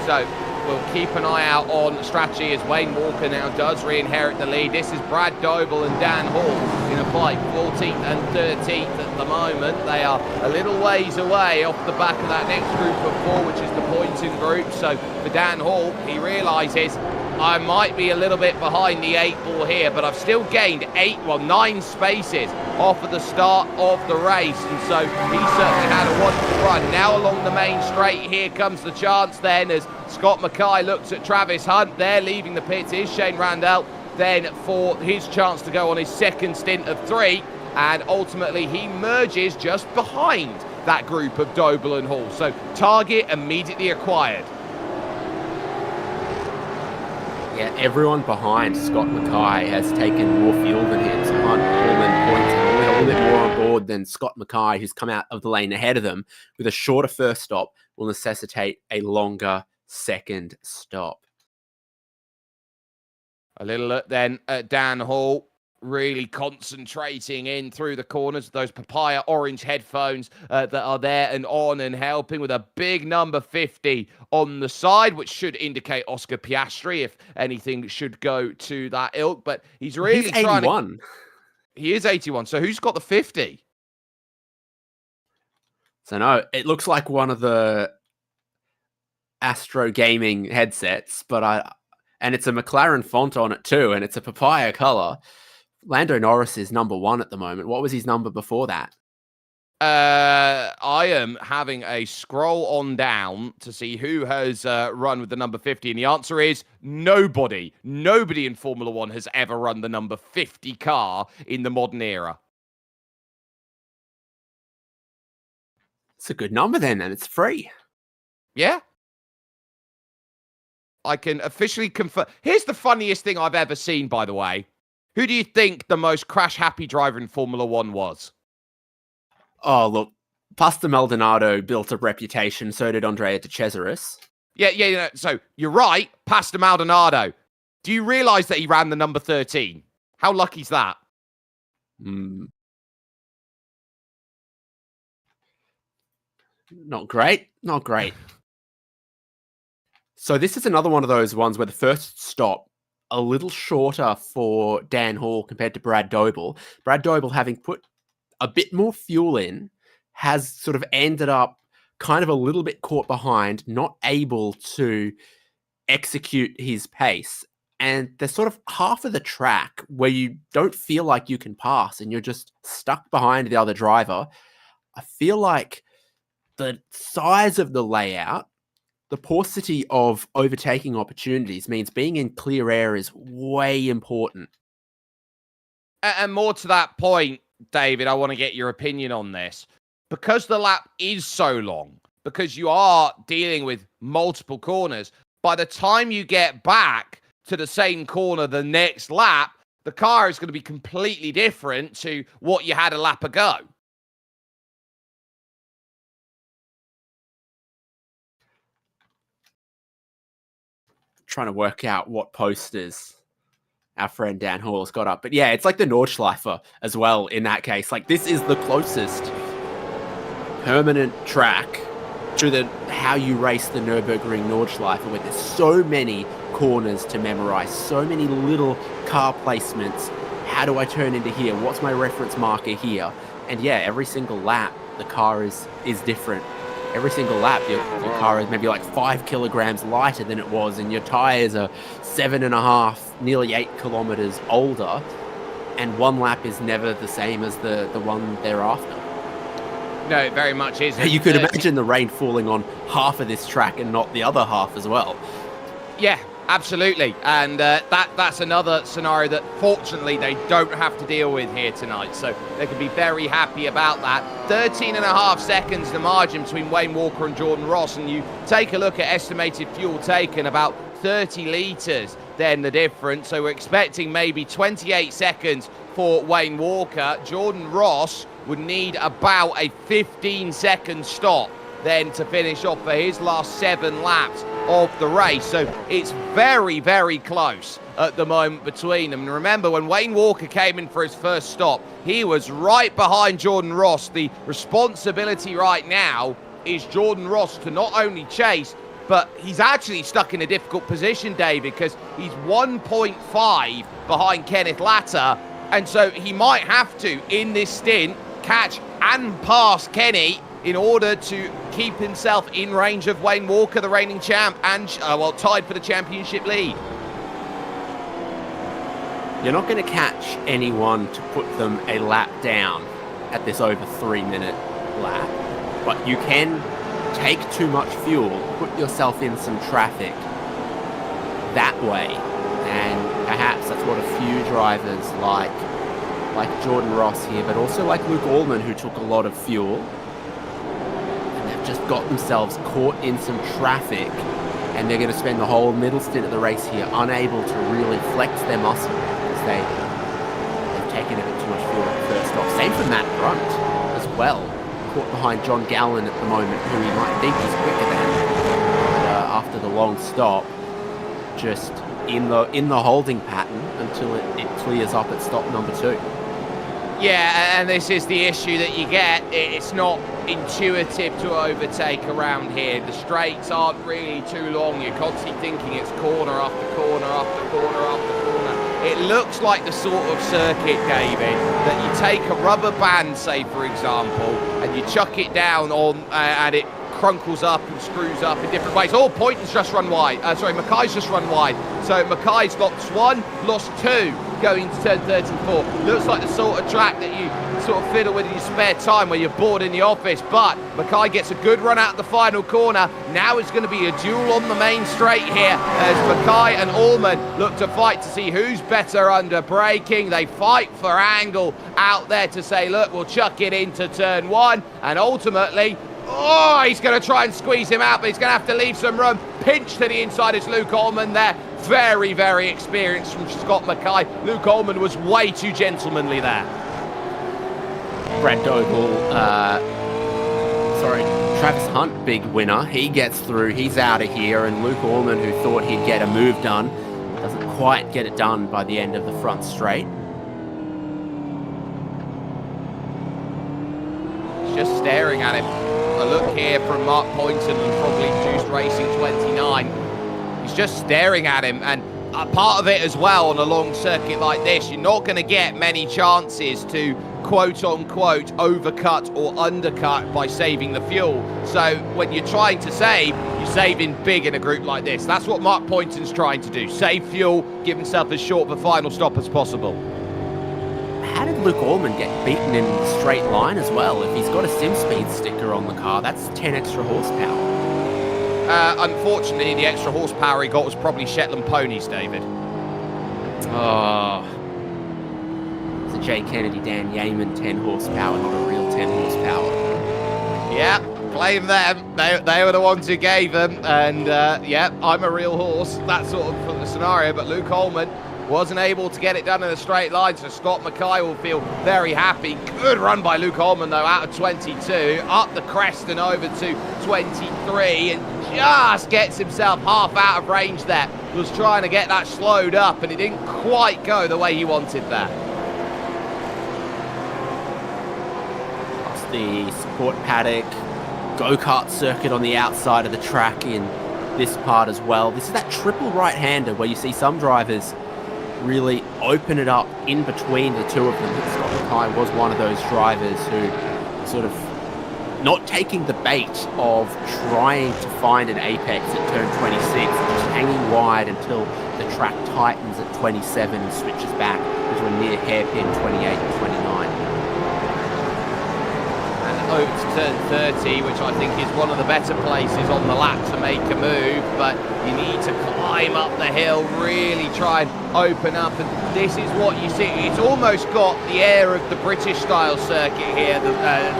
So we'll keep an eye out on strategy as Wayne Walker now does re-inherit the lead. This is Brad Doble and Dan Hall in a fight, 14th and 13th at the moment. They are a little ways away off the back of that next group of 4, which is the Poynton group. So for Dan Hall, he realises I might be a little bit behind the 8 ball here, but I've still gained 9 spaces off of the start of the race, and so he certainly had a wonderful run. Now along the main straight, here comes the chance then as Scott Mackay looks at Travis Hunt there, leaving the pits is Shane Randall then for his chance to go on his second stint of 3, and ultimately he merges just behind that group of Doble and Hall, so target immediately acquired. Yeah, everyone behind Scott Mackay has taken more fuel than him. So Hunt, Ullman, Poynton, all a little bit more on board than Scott Mackay, who's come out of the lane ahead of them with a shorter first stop, will necessitate a longer second stop. A little look then at Dan Hall, really concentrating in through the corners, those papaya orange headphones that are there and on and helping with a big number 50 on the side, which should indicate Oscar Piastri if anything should go to that ilk. But he's really trying 81. He is 81. So who's got the 50? So no, it looks like one of the Astro Gaming headsets, and it's a McLaren font on it too, and it's a papaya color. Lando Norris is number 1 at the moment. What was his number before that? I am having a scroll on down to see who has run with the number 50, and the answer is nobody. Nobody in Formula 1 has ever run the number 50 car in the modern era. It's a good number then, and it's free. Yeah. I can officially confirm. Here's the funniest thing I've ever seen, by the way. Who do you think the most crash-happy driver in Formula 1 was? Oh, look, Pastor Maldonado built a reputation, so did Andrea De Cesaris. Yeah, so you're right, Pastor Maldonado. Do you realise that he ran the number 13? How lucky's that? Not great. So this is another one of those ones where the first stop a little shorter for Dan Hall compared to Brad Doble. Brad Doble, having put a bit more fuel in, has sort of ended up kind of a little bit caught behind, not able to execute his pace. And there's sort of half of the track where you don't feel like you can pass and you're just stuck behind the other driver. I feel like the size of the layout, the paucity of overtaking opportunities means being in clear air is way important. And more to that point, David, I want to get your opinion on this. Because the lap is so long, because you are dealing with multiple corners, by the time you get back to the same corner the next lap, the car is going to be completely different to what you had a lap ago. Trying to work out what posters our friend Dan Hall's got up. But yeah, it's like the Nordschleife as well in that case. Like, this is the closest permanent track to how you race the Nürburgring Nordschleife, where there's so many corners to memorize, so many little car placements. How do I turn into here? What's my reference marker here? And yeah, every single lap, the car is different. Every single lap, your car is maybe like 5 kilograms lighter than it was, and your tires are 7.5, nearly 8 kilometers older, and one lap is never the same as the one thereafter. No, it very much isn't. You could imagine the rain falling on half of this track and not the other half as well. Yeah, absolutely. And that's another scenario that fortunately they don't have to deal with here tonight. So they can be very happy about that. 13.5 seconds the margin between Wayne Walker and Jordan Ross. And you take a look at estimated fuel taken, about 30 litres then the difference. So we're expecting maybe 28 seconds for Wayne Walker. Jordan Ross would need about a 15-second stop then to finish off for his last 7 laps of the race. So it's very, very close at the moment between them. And remember, when Wayne Walker came in for his first stop, he was right behind Jordan Ross. The responsibility right now is Jordan Ross to not only chase, but he's actually stuck in a difficult position, David, because he's 1.5 behind Kenneth Latta. And so he might have to, in this stint, catch and pass Kenny in order to keep himself in range of Wayne Walker, the reigning champ, and, tied for the championship lead. You're not going to catch anyone to put them a lap down at this over 3-minute lap, but you can take too much fuel, put yourself in some traffic that way, and perhaps that's what a few drivers like Jordan Ross here, but also like Luke Allman, who took a lot of fuel, and they've just got themselves caught in some traffic, and they're going to spend the whole middle stint of the race here unable to really flex their muscle because they've taken a bit too much fuel at the first stop. Same for Matt Brunt as well, caught behind John Gallen at the moment, who he might think is quicker than, but after the long stop, just in the holding pattern until it clears up at stop number 2. Yeah, and this is the issue that you get. It's not intuitive to overtake around here. The straights aren't really too long. You're constantly thinking it's corner after corner after corner after corner. It looks like the sort of circuit, David, that you take a rubber band, say, for example, and you chuck it down on, and it crunkles up and screws up in different ways. Oh, Poynton's just run wide. Mackay's just run wide. So Mackay's lost 1, lost 2 going to turn 34. Looks like the sort of track that you sort of fiddle with in your spare time where you're bored in the office. But Mackay gets a good run out of the final corner. Now it's going to be a duel on the main straight here as Mackay and Allman look to fight to see who's better under braking. They fight for angle out there to say, look, we'll chuck it into turn 1. And ultimately, he's going to try and squeeze him out, but he's going to have to leave some room. Pinch to the inside is Luke Allman there. Very, very experienced from Scott Mackay. Luke Allman was way too gentlemanly there. Brad Dogle, Travis Hunt, big winner. He gets through, he's out of here, and Luke Allman, who thought he'd get a move done, doesn't quite get it done by the end of the front straight. He's just staring at him. A look here from Mark Poynton and probably Juiced Racing 29. He's just staring at him, and a part of it as well on a long circuit like this, you're not going to get many chances to quote-unquote overcut or undercut by saving the fuel. So when you're trying to save, you're saving big in a group like this. That's what Mark Poynton's trying to do. Save fuel, give himself as short of a final stop as possible. How did Luke Allman get beaten in the straight line as well? If he's got a SimSpeed sticker on the car, that's 10 extra horsepower. Unfortunately, the extra horsepower he got was probably Shetland ponies, David. Oh. the J. Kennedy Dan Yeaman 10 horsepower, not a real 10 horsepower. Yeah, blame them. They were the ones who gave them. And yeah, I'm a real horse, that sort of scenario. But Luke Holman wasn't able to get it done in a straight line, so Scott Mackay will feel very happy. Good run by Luke Holman, though, out of 22, up the crest and over to 23, and just gets himself half out of range there. Was trying to get that slowed up, and it didn't quite go the way he wanted that. Across the support paddock, go-kart circuit on the outside of the track in this part as well. This is that triple right-hander where you see some drivers really open it up in between the two of them. Scott Mackay was one of those drivers who sort of not taking the bait of trying to find an apex at turn 26, just hanging wide until the track tightens at 27 and switches back into a near hairpin 28 and 29. And over to turn 30, which I think is one of the better places on the lap to make a move, but you need to climb up the hill, really try and open up, and this is what you see. It's almost got the air of the British style circuit here, the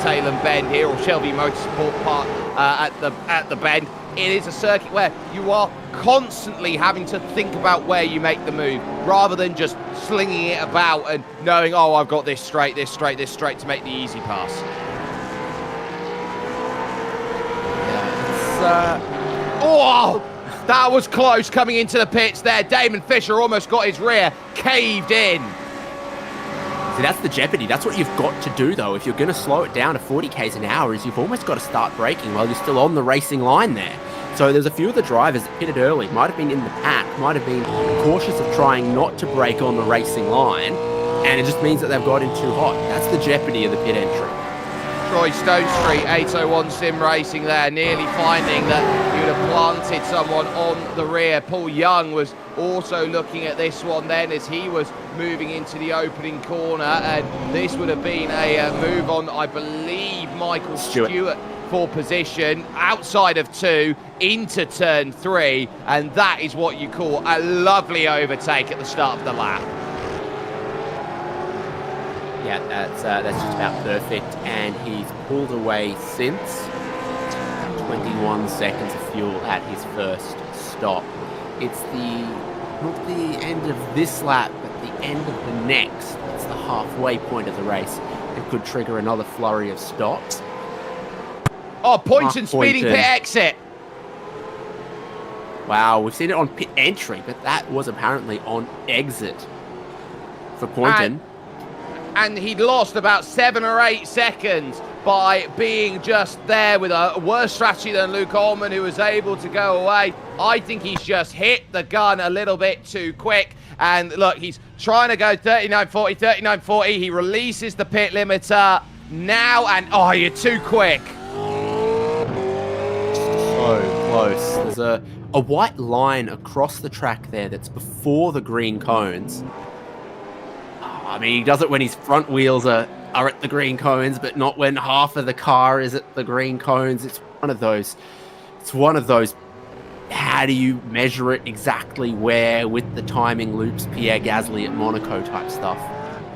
Tailem Bend here, or Shelby Motorsport Park at the bend. It is a circuit where you are constantly having to think about where you make the move, rather than just slinging it about and knowing, oh, I've got this straight, this straight, this straight to make the easy pass. Oh, that was close coming into the pits there. Damon Fisher almost got his rear caved in. See, that's the jeopardy. That's what you've got to do, though. If you're going to slow it down to 40 k's an hour, is you've almost got to start braking while you're still on the racing line there. So there's a few of the drivers that pitted early, might have been in the pack, might have been cautious of trying not to brake on the racing line, and it just means that they've got in too hot. That's the jeopardy of the pit entry. Troy Stone Street, 801 Sim Racing there, nearly finding that he would have planted someone on the rear. Paul Young was also looking at this one then as he was moving into the opening corner, and this would have been a move on, I believe, Michael Stewart for position outside of 2 into turn 3, and that is what you call a lovely overtake at the start of the lap. Yeah, that's just about perfect, and he's pulled away since 21 seconds of fuel at his first stop. It's not the end of this lap, but the end of the next. It's the halfway point of the race. It could trigger another flurry of stops. Oh, Poynton speeding pit exit. Wow, we've seen it on pit entry, but that was apparently on exit for Poynton. And he'd lost about 7 or 8 seconds by being just there with a worse strategy than Luke Holman, who was able to go away. I think he's just hit the gun a little bit too quick. And look, he's trying to go 39.40, 39.40. He releases the pit limiter now, and oh, you're too quick. So close. There's a white line across the track there that's before the green cones. I mean, he does it when his front wheels are at the green cones, but not when half of the car is at the green cones. It's one of those. How do you measure it exactly where with the timing loops, Pierre Gasly at Monaco type stuff?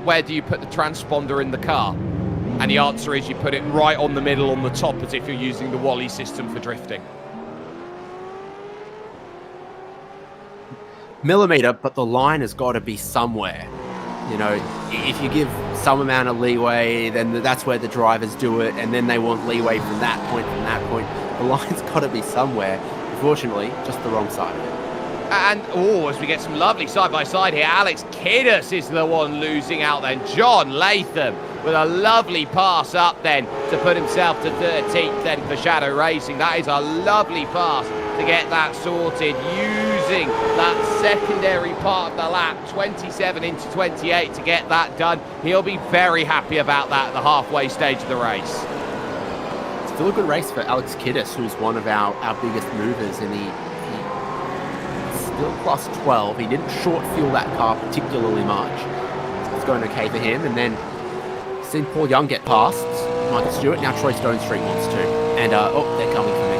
Where do you put the transponder in the car? And the answer is you put it right on the middle on the top, as if you're using the Wally system for drifting. Millimeter, but the line has got to be somewhere. You know, if you give some amount of leeway, then that's where the drivers do it, and then they want leeway from that point, The line's got to be somewhere. Unfortunately, just the wrong side of it. And, as we get some lovely side-by-side here, Alex Kiddus is the one losing out then. John Latham with a lovely pass up then to put himself to 13th then for Shadow Racing. That is a lovely pass to get that sorted using that secondary part of the lap, 27 into 28 to get that done. He'll be very happy about that at the halfway stage of the race. It's still a good race for Alex Kiddus, who's one of our biggest movers, and he's still plus 12. He didn't short fuel that car particularly much. So it's going okay for him. And then seen Paul Young get past Michael Stewart. Now Troy Stone Street wants to. And, they're coming for me.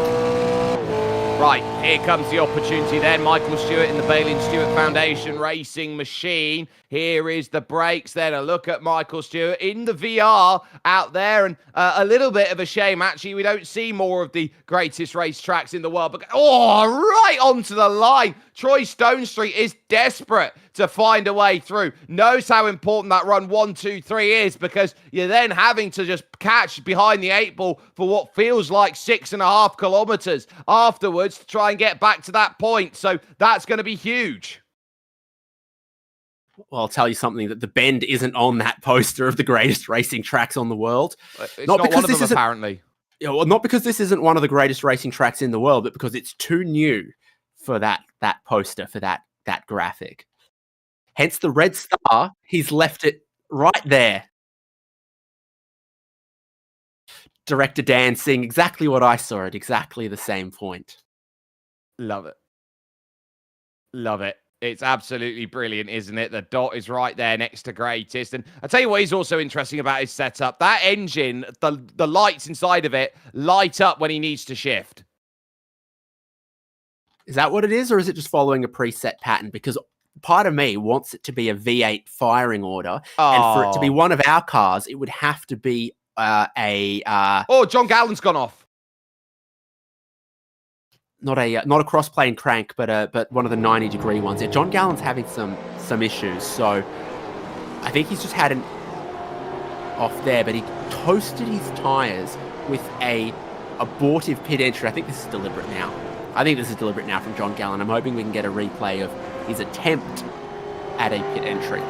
Right, here comes the opportunity then. Michael Stewart in the Bailey and Stewart Foundation racing machine. Here is the brakes then. A look at Michael Stewart in the VR out there. And a little bit of a shame, actually. We don't see more of the greatest racetracks in the world. But, right onto the line. Troy Stonestreet is desperate to find a way through. Knows how important that run 1, 2, 3 is, because you're then having to just catch behind the 8 ball for what feels like 6.5 kilometers afterwards to try and get back to that point. So that's going to be huge. Well, I'll tell you something, that the Bend isn't on that poster of the greatest racing tracks on the world. It's not because one of them, apparently. Yeah, well, not because this isn't one of the greatest racing tracks in the world, but because it's too new for that poster, for that graphic. Hence the red star, he's left it right there. Director Dan seeing exactly what I saw at exactly the same point. Love it. Love it. It's absolutely brilliant, isn't it? The dot is right there next to greatest. And I'll tell you what is also interesting about his setup. That engine, the lights inside of it light up when he needs to shift. Is that what it is, or is it just following a preset pattern? Because part of me wants it to be a V8 firing order. And for it to be one of our cars, it would have to be John Gallen's gone off. Not a cross-plane crank, but one of the 90-degree ones. Yeah, John Gallen's having some issues, so I think he's just had an off there, but he toasted his tyres with a abortive pit entry. I think this is deliberate now. From John Gallen. I'm hoping we can get a replay of his attempt at a pit entry.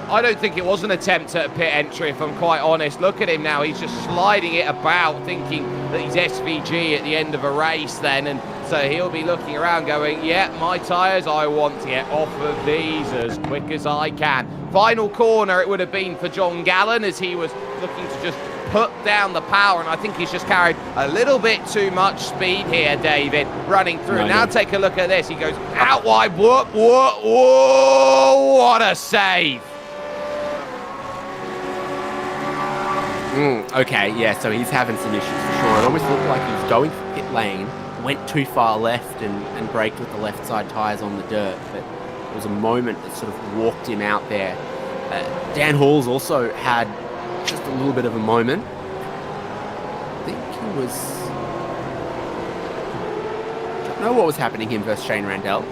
I don't think it was an attempt at a pit entry, if I'm quite honest. Look at him now. He's just sliding it about, thinking that he's SVG at the end of a race then. And so he'll be looking around going, yeah, my tyres, I want to get off of these as quick as I can. Final corner it would have been for John Gallen, as he was looking to just put down the power, and I think he's just carried a little bit too much speed here, David, running through. Now take a look at this. He goes out wide. Whoa, whoa, whoa, what a save. Okay, yeah, so he's having some issues for sure. It almost looked like he was going for pit lane, went too far left and braked with the left side tyres on the dirt, but there was a moment that sort of walked him out there. Dan Hall's also had just a little bit of a moment. I think he was... I don't know what was happening him versus Shane Randell.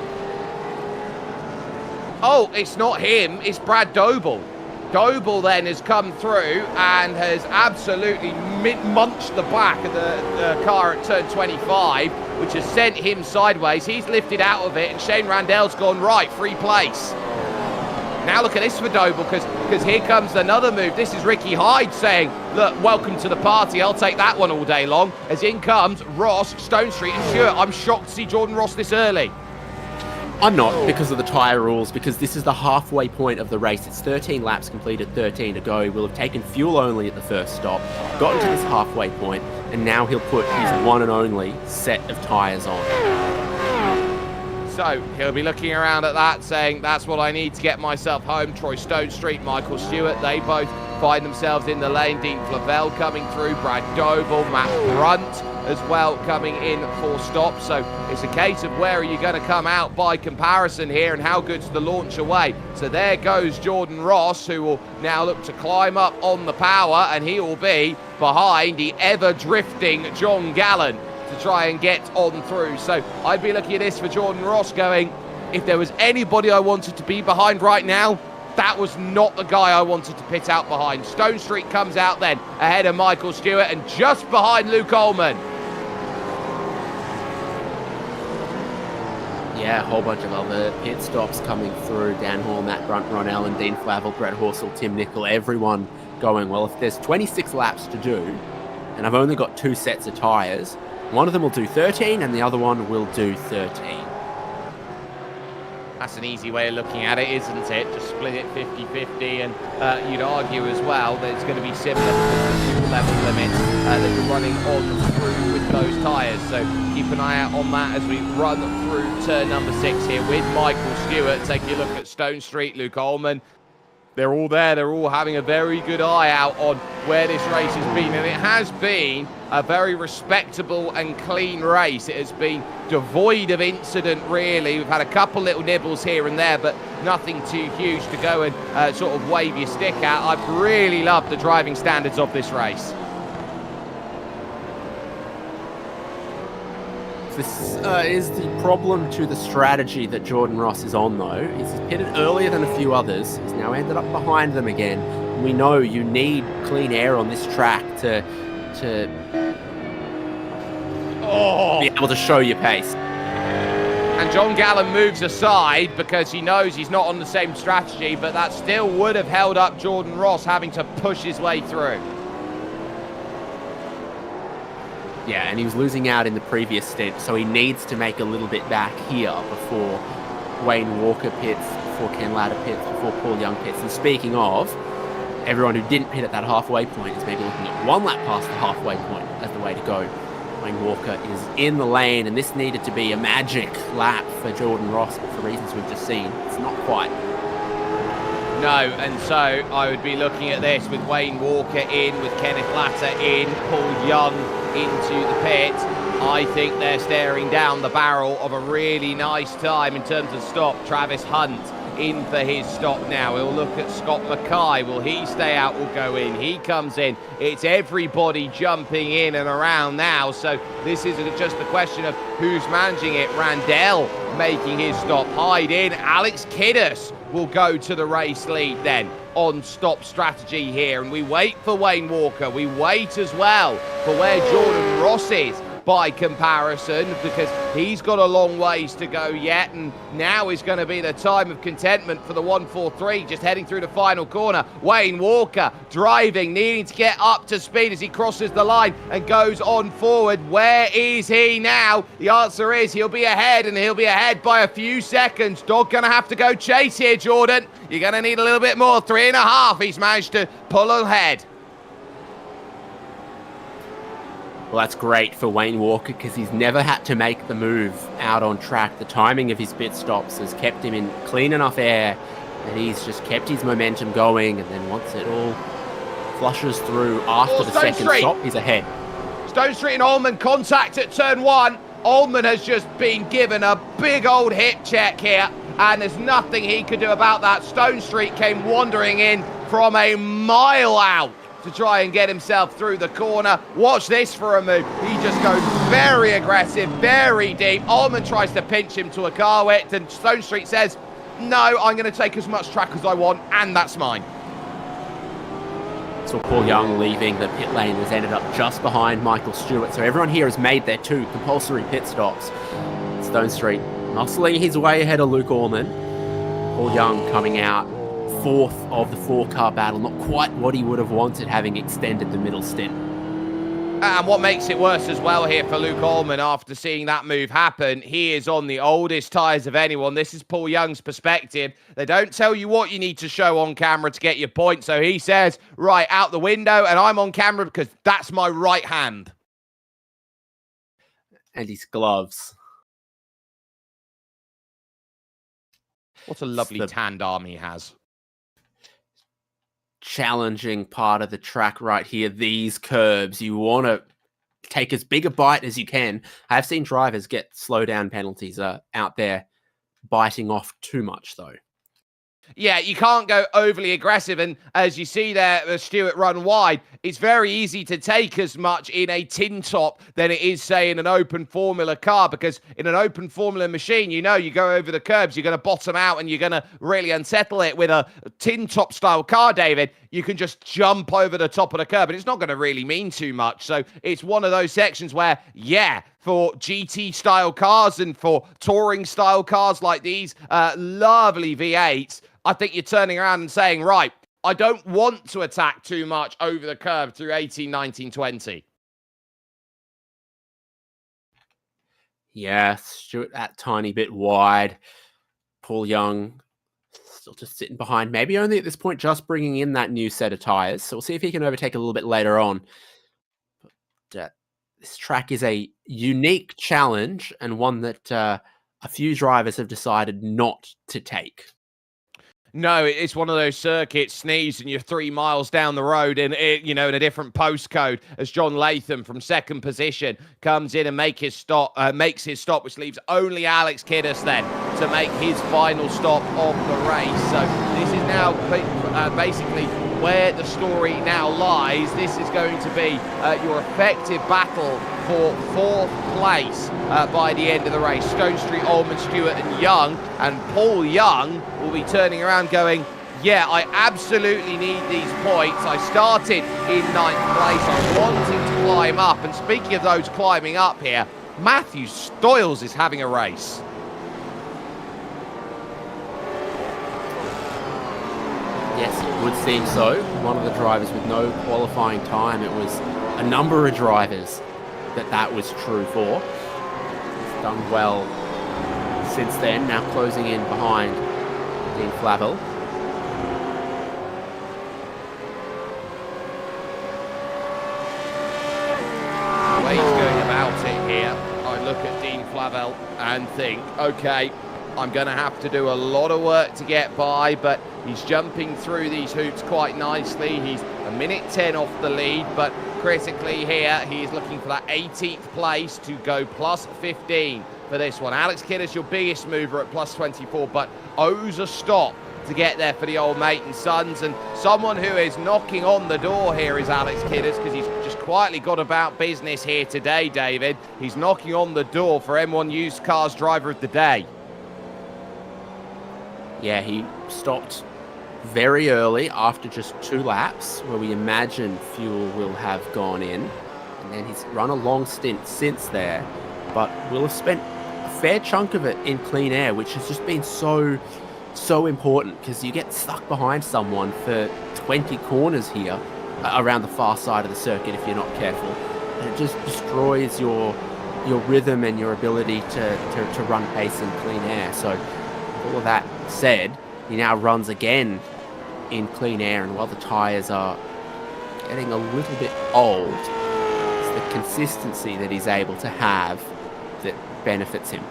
Oh, it's not him, it's Brad Doble. Doble then has come through and has absolutely munched the back of the car at turn 25, which has sent him sideways. He's lifted out of it, and Shane Randell's gone right, free place. Now look at this for Doble, because here comes another move. This is Ricky Hyde saying, look, welcome to the party. I'll take that one all day long. As in comes Ross, Stonestreet and Stewart. I'm shocked to see Jordan Ross this early. I'm not, because of the tyre rules, because this is the halfway point of the race. It's 13 laps completed, 13 to go. We'll have taken fuel only at the first stop, gotten to this halfway point, and now he'll put his one and only set of tyres on. So he'll be looking around at that, saying, that's what I need to get myself home. Troy Stonestreet, Michael Stewart, they both find themselves in the lane. Dean Flavel coming through, Brad Doble, Matt Brunt as well coming in for stops. So it's a case of where are you going to come out by comparison here, and how good's the launch away. So there goes Jordan Ross, who will now look to climb up on the power, and he will be behind the ever-drifting John Gallen to try and get on through. So I'd be looking at this for Jordan Ross going, if there was anybody I wanted to be behind right now, that was not the guy I wanted to pit out behind. Stonestreet comes out then ahead of Michael Stewart and just behind Luke Ullman. Yeah, a whole bunch of other pit stops coming through. Dan Hall, Matt Brunt, Ron Allen, Dean Flavel, Brett Horsell, Tim Nicol, everyone going, well, if there's 26 laps to do, and I've only got 2 sets of tyres, one of them will do 13 and the other one will do 13. That's an easy way of looking at it, isn't it? Just split it 50-50, and you'd argue as well that it's going to be similar to the fuel level limits that you're running on through with those tyres. So keep an eye out on that as we run through turn number 6 here with Michael Stewart. Take a look at Stonestreet, Luke Ullman. They're all there. They're all having a very good eye out on where this race has been. And it has been a very respectable and clean race. It has been devoid of incident, really. We've had a couple little nibbles here and there, but nothing too huge to go and sort of wave your stick at. I've really loved the driving standards of this race. This is the problem to the strategy that Jordan Ross is on, though. He's pitted earlier than a few others. He's now ended up behind them again. We know you need clean air on this track to be able to show your pace. And John Gallen moves aside because he knows he's not on the same strategy, but that still would have held up Jordan Ross having to push his way through. Yeah, and he was losing out in the previous stint, so he needs to make a little bit back here before Wayne Walker pits, before Ken Latta pits, before Paul Young pits. And speaking of, everyone who didn't pit at that halfway point is maybe looking at one lap past the halfway point as the way to go. Wayne Walker is in the lane, and this needed to be a magic lap for Jordan Ross, but for reasons we've just seen, it's not quite. No, and so I would be looking at this with Wayne Walker in, with Kenneth Latta in, Paul Young into the pit. I think they're staring down the barrel of a really nice time in terms of stop. Travis Hunt in for his stop now. We'll look at Scott Mackay. Will he stay out? Will go in. He comes in. It's everybody jumping in and around now. So this isn't just the question of who's managing it. Randell making his stop. Hyde in. Alex Kiddes will go to the race lead then on stop strategy here. And we wait for Wayne Walker. We wait as well for where Jordan Ross is by comparison, because he's got a long ways to go yet, and now is going to be the time of contentment for the 143, just heading through the final corner. Wayne Walker driving, needing to get up to speed as he crosses the line and goes on forward. Where is he now? The answer is he'll be ahead, and he'll be ahead by a few seconds. Dog going to have to go chase here, Jordan. You're going to need a little bit more. 3.5 he's managed to pull ahead. Well, that's great for Wayne Walker because he's never had to make the move out on track. The timing of his pit stops has kept him in clean enough air that he's just kept his momentum going, and then once it all flushes through after the second stop, he's ahead. Stone Street and Ullman contact at turn 1. Ullman has just been given a big old hip check here, and there's nothing he could do about that. Stone Street came wandering in from a mile out to try and get himself through the corner. Watch this for a move. He just goes very aggressive, very deep. Ullman tries to pinch him to a car width, and Stone Street says, no, I'm going to take as much track as I want, and that's mine. So Paul Young leaving the pit lane has ended up just behind Michael Stewart. So everyone here has made their 2 compulsory pit stops. Stone Street muscling his way ahead of Luke Orman. Paul Young coming out 4th of the 4-car battle. Not quite what he would have wanted, having extended the middle stint. And what makes it worse as well here for Luke Ullman after seeing that move happen, he is on the oldest tyres of anyone. This is Paul Young's perspective. They don't tell you what you need to show on camera to get your point. So he says, right, out the window, and I'm on camera because that's my right hand. And his gloves. What a lovely tanned arm he has. Challenging part of the track right here. These curbs, you want to take as big a bite as you can. I have seen drivers get slow down penalties out there biting off too much, though. Yeah, you can't go overly aggressive. And as you see there, Stewart run wide, it's very easy to take as much in a tin top than it is, say, in an open formula car. Because in an open formula machine, you know, you go over the curbs, you're going to bottom out and you're going to really unsettle it. With a tin top style car, David, you can just jump over the top of the curb and it's not going to really mean too much. So it's one of those sections where, yeah, for GT style cars and for touring style cars like these lovely V8s, I think you're turning around and saying, right, I don't want to attack too much over the curve through 18, 19, 20. Yeah, Stewart that tiny bit wide. Paul Young still just sitting behind, maybe only at this point just bringing in that new set of tyres. So we'll see if he can overtake a little bit later on. But this track is a unique challenge and one that a few drivers have decided not to take. No, it's one of those circuits, sneeze, and you're 3 miles down the road in in a different postcode as John Latham from second position comes in and makes his stop, which leaves only Alex Kiddus then to make his final stop of the race. So this is now basically where the story now lies. This is going to be your effective battle for 4th place by the end of the race. Stone Street, Ullman, Stewart and Young. And Paul Young will be turning around going, yeah, I absolutely need these points. I started in 9th place. I'm wanting to climb up. And speaking of those climbing up here, Matthew Stoyles is having a race. Yes, it would seem so. One of the drivers with no qualifying time. It was a number of drivers that was true for. He's done well since then, now closing in behind Dean Flavel. The way he's going about it here, I look at Dean Flavel and think, okay, I'm going to have to do a lot of work to get by, but he's jumping through these hoops quite nicely. He's a minute 10 off the lead, but critically here, he is looking for that 18th place to go plus 15 for this one. Alex Kiddus, your biggest mover at plus 24, but owes a stop to get there for the old mate and sons. And someone who is knocking on the door here is Alex Kiddus, because he's just quietly got about business here today, David. He's knocking on the door for M1 Used Cars Driver of the Day. Yeah, he stopped very early after just 2 laps, where we imagine fuel will have gone in. And then he's run a long stint since there, but will have spent a fair chunk of it in clean air, which has just been so important, because you get stuck behind someone for 20 corners here around the far side of the circuit if you're not careful. And it just destroys your rhythm and your ability to run pace in clean air. So all of that said, he now runs again in clean air, and while the tyres are getting a little bit old, it's the consistency that he's able to have that benefits him.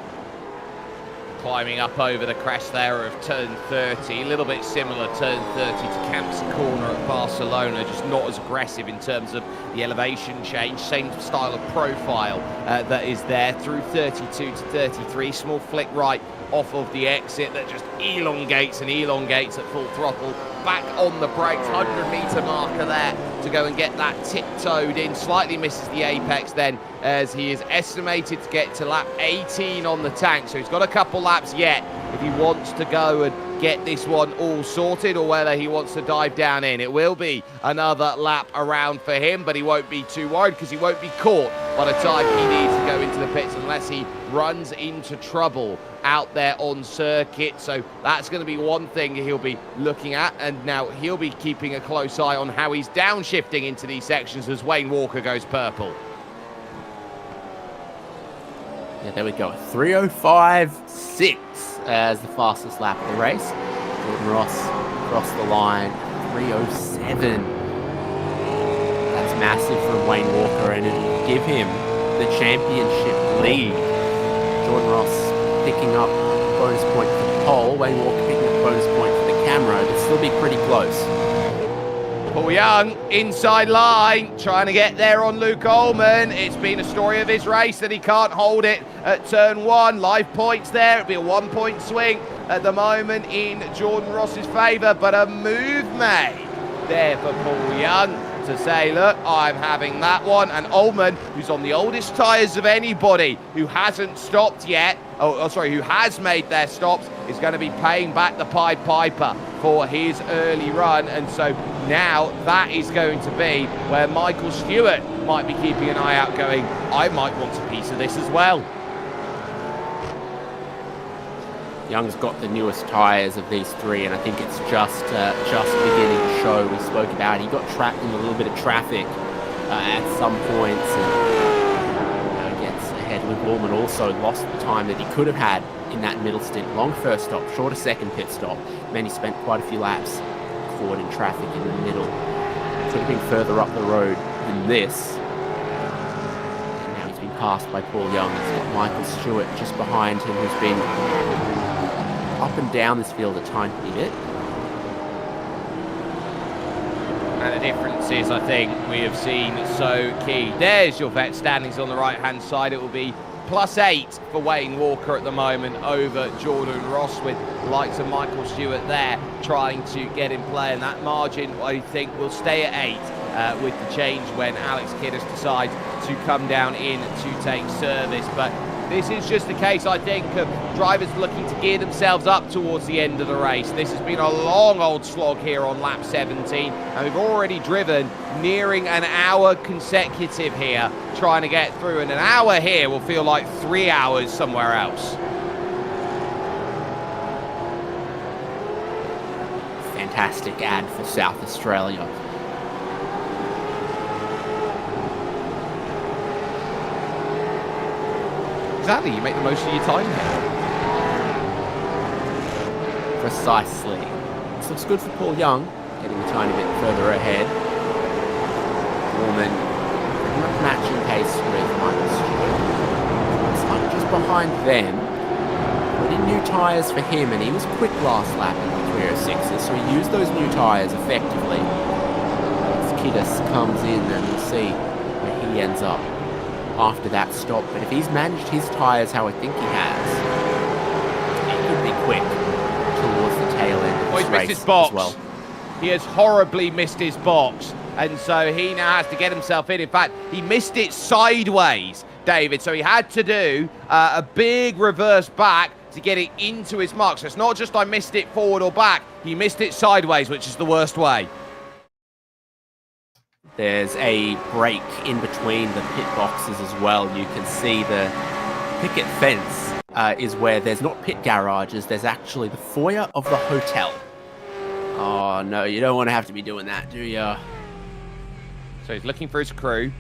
Climbing up over the crest there of turn 30, a little bit similar turn 30 to Camps Corner at Barcelona, just not as aggressive in terms of the elevation change, same style of profile that is there through 32 to 33, small flick right off of the exit that just elongates at full throttle, back on the brakes, 100-meter marker there to go and get that tiptoed in, slightly misses the apex then as he is estimated to get to lap 18 on the tank, so he's got a couple laps yet if he wants to go and get this one all sorted, or whether he wants to dive down in. It will be another lap around for him, but he won't be too worried because he won't be caught by the time he needs to go into the pits unless he runs into trouble out there on circuit. So that's going to be one thing he'll be looking at, and now he'll be keeping a close eye on how he's downshifting into these sections as Wayne Walker goes purple. Yeah, there we go. 3:05.6 as the fastest lap of the race. Jordan Ross across the line. 3:07. That's massive from Wayne Walker, and it'll give him the championship lead. Jordan Ross picking up a bonus point for the pole. Wayne Walker picking up a bonus point for the camera. It'll still be pretty close. Paul Young, inside line, trying to get there on Luke Ullman. It's been a story of his race that he can't hold it at turn 1. Live points there. It'll be a 1-point swing at the moment in Jordan Ross's favour, but a move made there for Paul Young to say, look, I'm having that one. And Ullman, who's on the oldest tyres of anybody, who hasn't stopped yet, who has made their stops, is going to be paying back the Pied Piper for his early run. And so now that is going to be where Michael Stewart might be keeping an eye out, going, I might want a piece of this as well. Young's got the newest tyres of these three, and I think it's just beginning to show. We spoke about it. He got trapped in a little bit of traffic at some points, and now gets ahead. Luke Ullman also lost the time that he could have had in that middle stint. Long first stop, short a second pit stop. Then he spent quite a few laps caught in traffic in the middle. Could have been further up the road than this. And now he's been passed by Paul Young. He's got Michael Stewart just behind him, who's been up and down this field a tiny bit. differences I think we have seen so key. There's your vet standings on the right-hand side. It will be +8 for Wayne Walker at the moment over Jordan Ross, with the likes of Michael Stewart there trying to get in play, and that margin I think will stay at 8 with the change when Alex Kiddis decides to come down in to take service. But this is just a case, I think, of drivers looking to gear themselves up towards the end of the race. This has been a long old slog here on lap 17, and we've already driven nearing an hour consecutive here, trying to get through, and an hour here will feel like 3 hours somewhere else. Fantastic ad for South Australia. Exactly, you make the most of your time here. Precisely. This looks good for Paul Young, getting a tiny bit further ahead. Norman pretty much matching pace with Michael Stewart. Slightly just behind them. Put in new tyres for him, and he was quick last lap in the 306s, so he used those new tyres effectively. As Kiddis comes in, and we'll see where he ends up after that stop. But if he's managed his tyres how I think he has, he could be quick towards the tail end of this he's race missed his box. as well. He has horribly missed his box, and so he now has to get himself in. In fact, he missed it sideways, David, so he had to do a big reverse back to get it into his mark. So it's not just I missed it forward or back, he missed it sideways, which is the worst way. There's a break in between the pit boxes as well. You can see the picket fence is where there's not pit garages, there's actually the foyer of the hotel. Oh no, you don't want to have to be doing that, do you? So he's looking for his crew.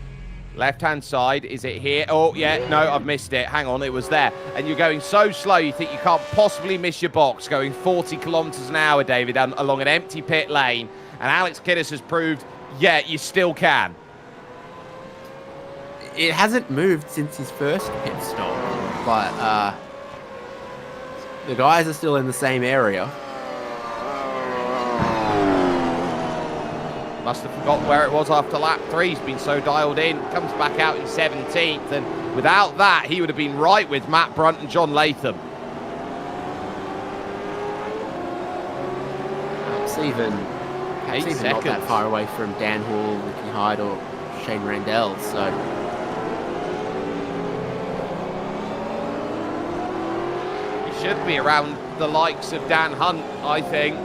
Left-hand side, is it here? Oh, yeah, no, I've missed it. Hang on, it was there. And you're going so slow, you think you can't possibly miss your box, going 40 kilometers an hour, David, along an empty pit lane. And Alex Kiddis has proved, yeah, you still can. It hasn't moved since his first pit stop, but the guys are still in the same area. Must have forgotten where it was after lap 3. He's been so dialed in. Comes back out in 17th. And without that, he would have been right with Matt Brunt and John Latham. Perhaps even not that far away from Dan Hall, Ricky Hyde, or Shane Randell. So he should be around the likes of Dan Hunt, I think.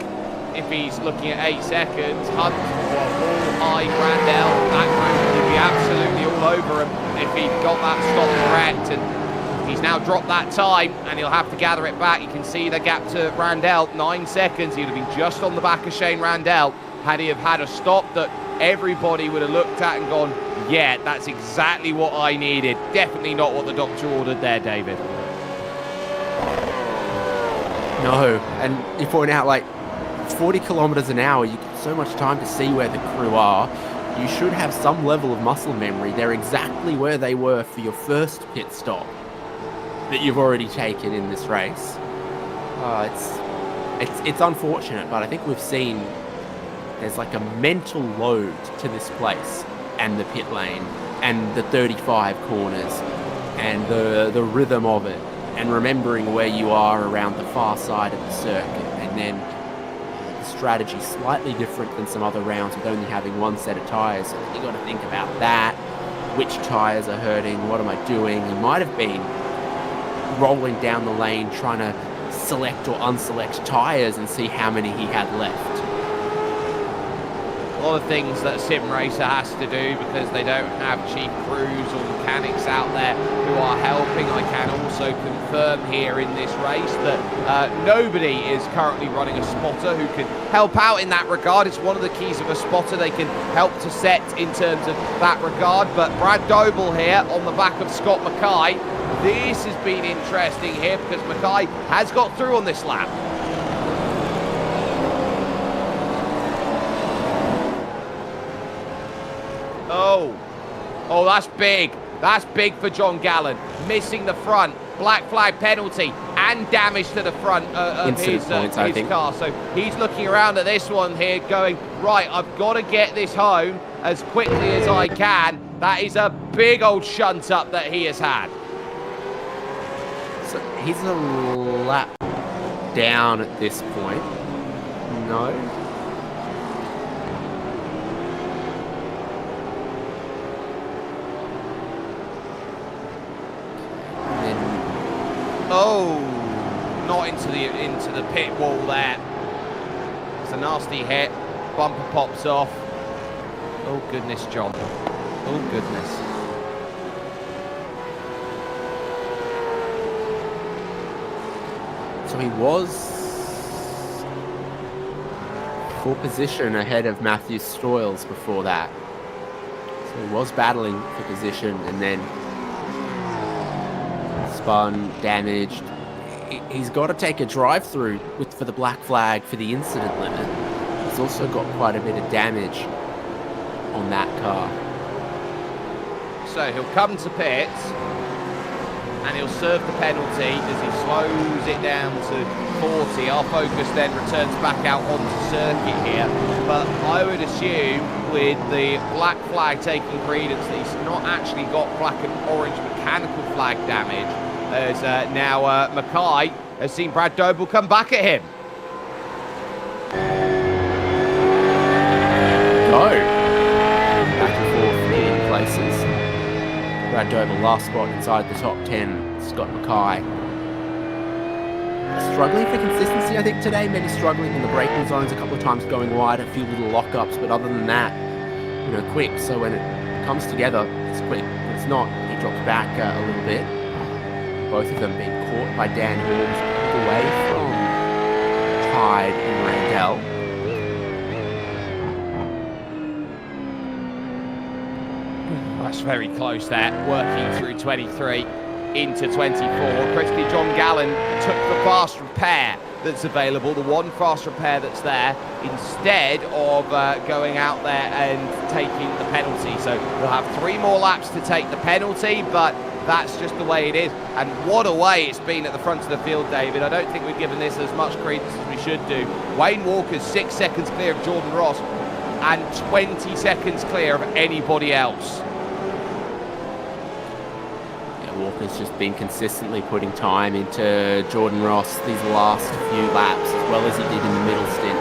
If he's looking at 8 seconds, Hunt, Hall, Hyde, Randell, that group would be absolutely all over him if he got that stop correct. And he's now dropped that time, and he'll have to gather it back. You can see the gap to Randell, 9 seconds. He would have been just on the back of Shane Randell had he have had a stop that everybody would have looked at and gone, yeah, that's exactly what I needed. Definitely not what the doctor ordered there, David. no, and you point out, like, 40 kilometers an hour, you get so much time to see where the crew are. You should have some level of muscle memory. They're exactly where they were for your first pit stop that you've already taken in this race. It's unfortunate, but I think we've seen there's like a mental load to this place and the pit lane and the 35 corners and the rhythm of it, and remembering where you are around the far side of the circuit, and then strategy slightly different than some other rounds with only having one set of tyres. So you got to think about that. Which tyres are hurting? What am I doing? You might have been rolling down the lane trying to select or unselect tyres and see how many he had left. A lot of things that a sim racer has to do because they don't have chief crews or mechanics out there who are helping. I can also confirm here in this race that nobody is currently running a spotter who can help out in that regard. It's one of the keys of a spotter. They can help to set in terms of that regard. But Brad Doble here on the back of Scott Mackay. This has been interesting here because Mackay has got through on this lap. Oh, that's big. That's big for John Gallen. Missing the front. Black flag penalty. and damage to the front of his car. So he's looking around at this one here going, right, I've got to get this home as quickly as I can. That is a big old shunt up that he has had. So he's a lap down at this point. No. And then... Oh, not into the pit wall there. It's a nasty hit. Bumper pops off. Oh goodness, John. Oh goodness. So he was full position ahead of Matthew Stoyles before that. So he was battling for position and then spun, damaged. He's got to take a drive-through for the black flag for the incident limit. He's also got quite a bit of damage on that car. So he'll come to pits and he'll serve the penalty as he slows it down to 40. Our focus then returns back out onto circuit here. But I would assume with the black flag taking credence that he's not actually got black and orange mechanical flag damage, as now Mackay has seen Brad Doble come back at him. Go. Back and forth in places. Brad Doble last spot inside the top 10. Scott Mackay struggling for consistency, I think, today. Maybe struggling in the braking zones a couple of times, going wide, a few little lockups, but other than that, you know, quick. So when it comes together, it's quick. When it's not, he drops back a little bit. Both of them being caught by Dan Holmes away from Hyde and Randell. That's very close there, working through 23 into 24. Critically, John Gallen took the fast repair that's available, the one fast repair that's there, instead of going out there and taking the penalty. So we'll have 3 more laps to take the penalty, but that's just the way it is. And what a way it's been at the front of the field, David. I don't think we've given this as much credence as we should do. Wayne Walker's 6 seconds clear of Jordan Ross and 20 seconds clear of anybody else. Walker's just been consistently putting time into Jordan Ross these last few laps, as well as he did in the middle stint.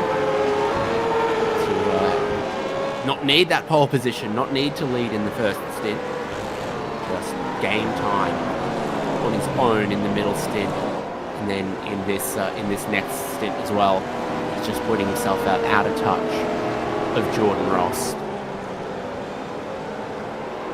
To not need that pole position, not need to lead in the first stint, just gain time on his own in the middle stint, and then in this next stint as well, he's just putting himself out of touch of Jordan Ross.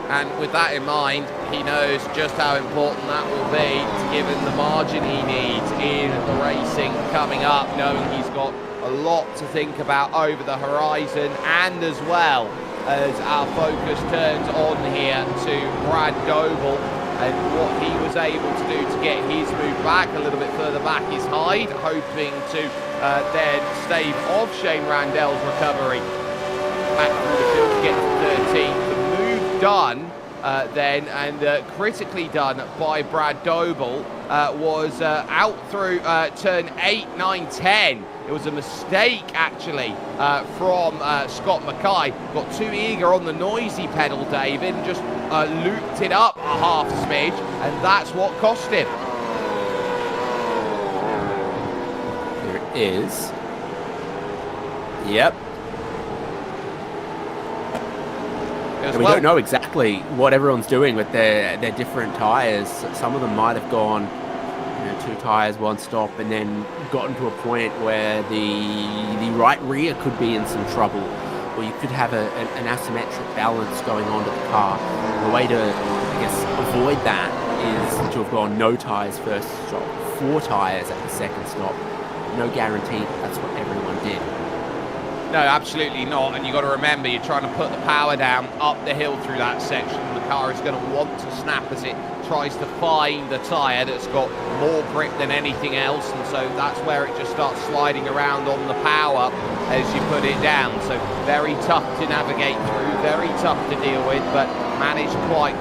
And with that in mind, he knows just how important that will be to give him the margin he needs in the racing coming up, knowing he's got a lot to think about over the horizon, and as well as our focus turns on here to Brad Doble and what he was able to do to get his move back a little bit further back is Hyde, hoping to then stave off Shane Randell's recovery back through the field to get to 13th. Done then, and critically done by Brad Doble, was out through turn 8, 9, 10. It was a mistake actually from Scott Mackay. Got too eager on the noisy pedal, David, and just looped it up a half smidge, and that's what cost him. There it is. Yep. And we don't know exactly what everyone's doing with their different tyres. Some of them might have gone, 2 tyres, 1 stop, and then gotten to a point where the right rear could be in some trouble, or you could have an asymmetric balance going on to the car. The way to, I guess, avoid that is to have gone no tyres first stop, 4 tyres at the second stop. No guarantee that's what everyone did. No, absolutely not. And you've got to remember, you're trying to put the power down up the hill through that section. The car is going to want to snap as it tries to find the tyre that's got more grip than anything else. And so that's where it just starts sliding around on the power as you put it down. So very tough to navigate through, very tough to deal with, but managed quite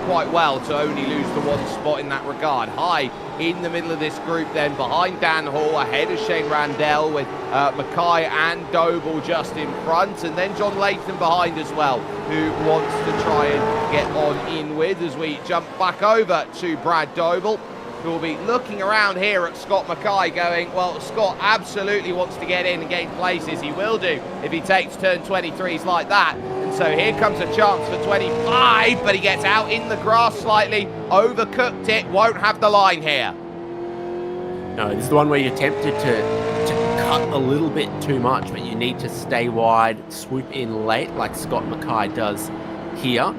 quite well to only lose the one spot in that regard. High in the middle of this group then, behind Dan Hall, ahead of Shane Randell, with Mackay and Doble just in front, and then John Latham behind as well, who wants to try and get on in with, as we jump back over to Brad Doble, who will be looking around here at Scott Mackay going, well, Scott absolutely wants to get in and gain places. He will do if he takes turn 23s like that. And so here comes a chance for 25, but he gets out in the grass slightly, overcooked it, won't have the line here. No, this is the one where you're tempted to cut a little bit too much, but you need to stay wide, swoop in late like Scott Mackay does here.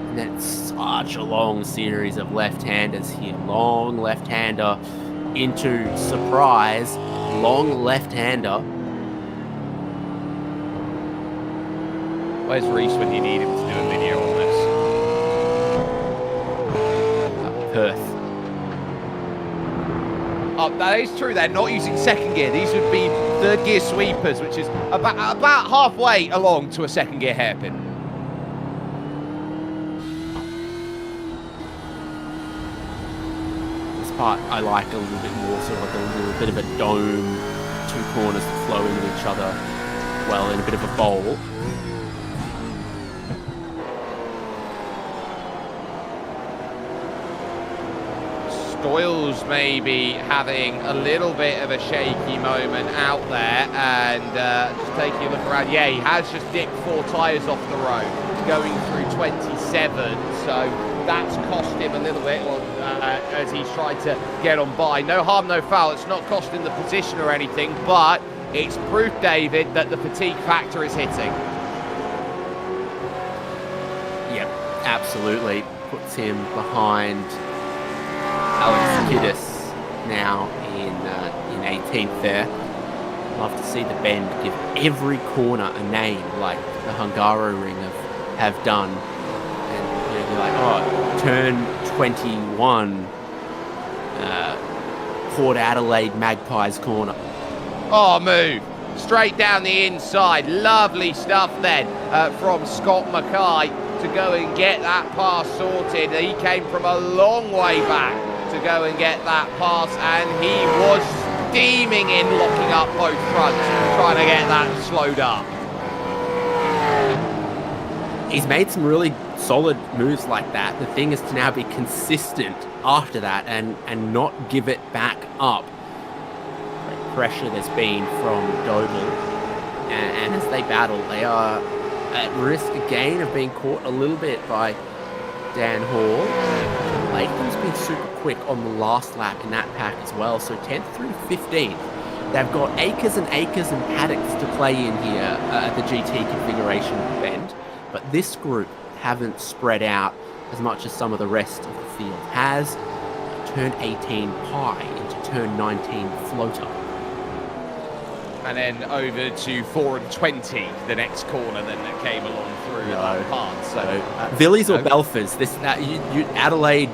And then it's such a long series of left-handers here. Long left-hander into surprise. Long left-hander. Where's Reese when you need him to do a video on this? Perth. Oh, that is true. They're not using second gear. These would be third gear sweepers, which is about halfway along to a second gear hairpin. Part I like a little bit more, sort of like a little bit of a dome, two corners that flow into each other well in a bit of a bowl. Stoyles maybe having a little bit of a shaky moment out there, and just taking a look around. Yeah, he has just dipped 4 tyres off the road, going through 27, so that's cost him a little bit as he's tried to get on by. No harm, no foul. It's not cost him the position or anything, but it's proof, David, that the fatigue factor is hitting. Yep, absolutely. Puts him behind Alex Kiddis now in 18th there. Love to see the Bend give every corner a name like the Hungaroring have done. And you're like, oh, turn 21, Port Adelaide Magpies corner. Oh, move. Straight down the inside. Lovely stuff then from Scott Mackay to go and get that pass sorted. He came from a long way back to go and get that pass, and he was steaming in, locking up both fronts, trying to get that slowed up. He's made some really solid moves like that. The thing is to now be consistent after that and not give it back up. Great pressure there's been from Doble, and as they battle, they are at risk again of being caught a little bit by Dan Hall. Latham's been super quick on the last lap in that pack as well, so 10th through 15th. They've got acres and acres and paddocks to play in here at the GT configuration Bend, but this group haven't spread out as much as some of the rest of the field has. Turn 18 pie into turn 19 floater. And then over to 4 and 20, the next corner then that came along through that part. So Villiers or Belfast, Adelaide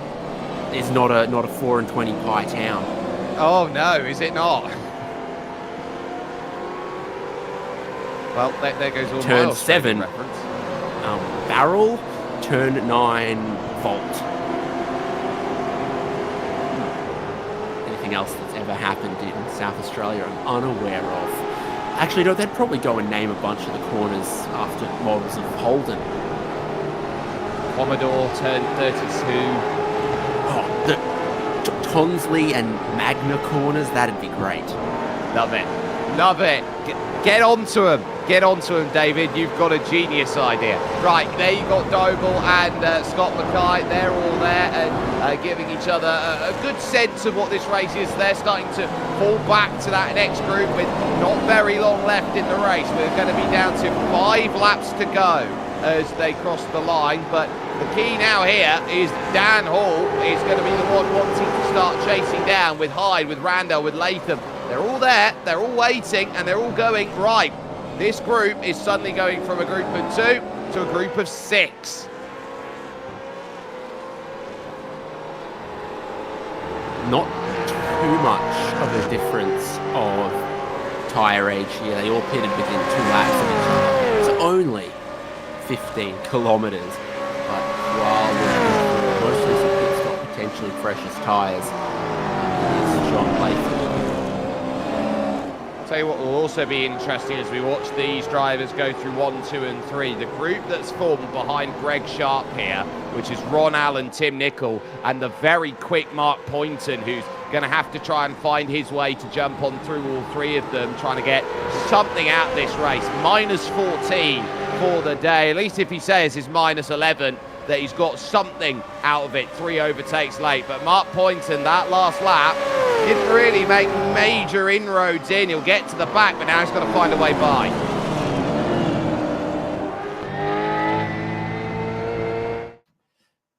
is not a 4 and 20 pie town. Oh no, is it not? Well, there goes all turn my 7 reference. Barrel, turn 9 Vault. Anything else that's ever happened in South Australia I'm unaware of. Actually, no, they'd probably go and name a bunch of the corners after models of Holden. Commodore, turn 32. Oh, the Tonsley and Magna corners, that'd be great. Love it. Love it. Get onto him. Get onto him, David. You've got a genius idea. Right, there you've got Doble and Scott Mackay. They're all there and giving each other a good sense of what this race is. They're starting to fall back to that next group with not very long left in the race. We're going to be down to 5 laps to go as they cross the line. But the key now here is Dan Hall is going to be the one wanting to start chasing down with Hyde, with Randall, with Latham. They're all there, they're all waiting, and they're all going, right, this group is suddenly going from a group of 2 to a group of 6. Not too much of a difference of tyre age here. They all pitted within 2 laps of each other. It's only 15 kilometres, but while looking for most recent pit stop potentially freshest tyres. Is John Latham. Tell you what will also be interesting as we watch these drivers go through 1, 2 and 3. The group that's formed behind Greg Sharp here, which is Ron Allen, Tim Nicol, and the very quick Mark Poynton, who's going to have to try and find his way to jump on through all three of them, trying to get something out of this race. Minus 14 for the day, at least if he says his minus 11, that he's got something out of it. 3 overtakes late, but Mark Poynton, that last lap, didn't really make major inroads in. He'll get to the back, but now he's got to find a way by.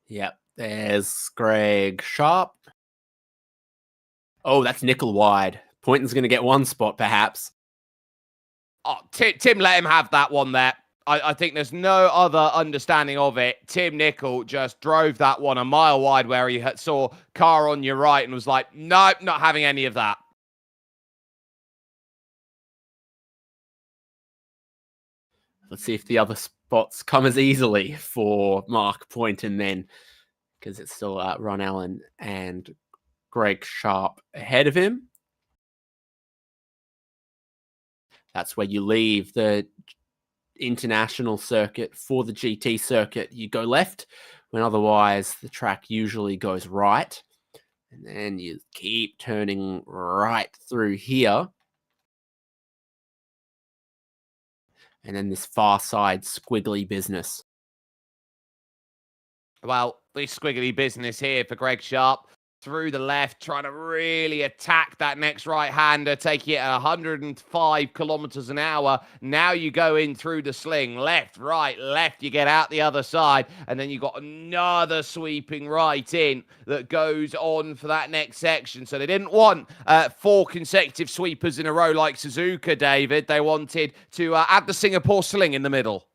Yep, there's Greg Sharp. Oh, that's Nicol wide. Poynton's going to get one spot, perhaps. Oh, Tim let him have that one there. I think there's no other understanding of it. Tim Nicol just drove that one a mile wide where he saw car on your right and was like, nope, not having any of that. Let's see if the other spots come as easily for Mark Poynton then, because it's still Ron Allen and Greg Sharp ahead of him. That's where you leave the international circuit for the GT circuit. You go left when otherwise the track usually goes right, and then you keep turning right through here, and then this far side squiggly business. Well, this squiggly business here for Greg Sharp through the left, trying to really attack that next right-hander, taking it at 105 kilometers an hour. Now you go in through the sling, left, right, left, you get out the other side, and then you've got another sweeping right in that goes on for that next section. So they didn't want 4 consecutive sweepers in a row like Suzuka, David. They wanted to add the Singapore sling in the middle.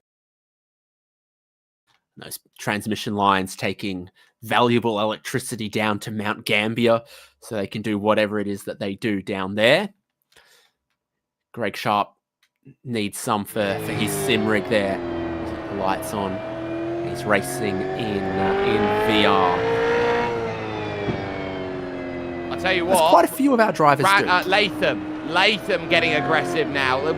Those transmission lines taking valuable electricity down to Mount Gambier so they can do whatever it is that they do down there. Greg Sharp needs some for his sim rig there. The lights on. He's racing in VR. I'll tell you what. There's quite a few of our drivers do. Latham getting aggressive now. We'll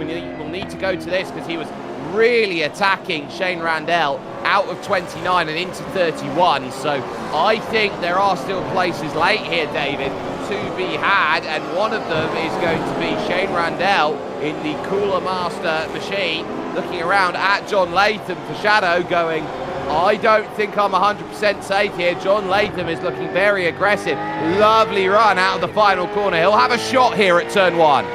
need to go to this because he was really attacking Shane Randell out of 29 and into 31. So I think there are still places late here, David, to be had, and one of them is going to be Shane Randell in the Cooler Master machine, looking around at John Latham for Shadow, going, I don't think I'm 100% safe here. John Latham is looking very aggressive. Lovely run out of the final corner. He'll have a shot here at turn 1.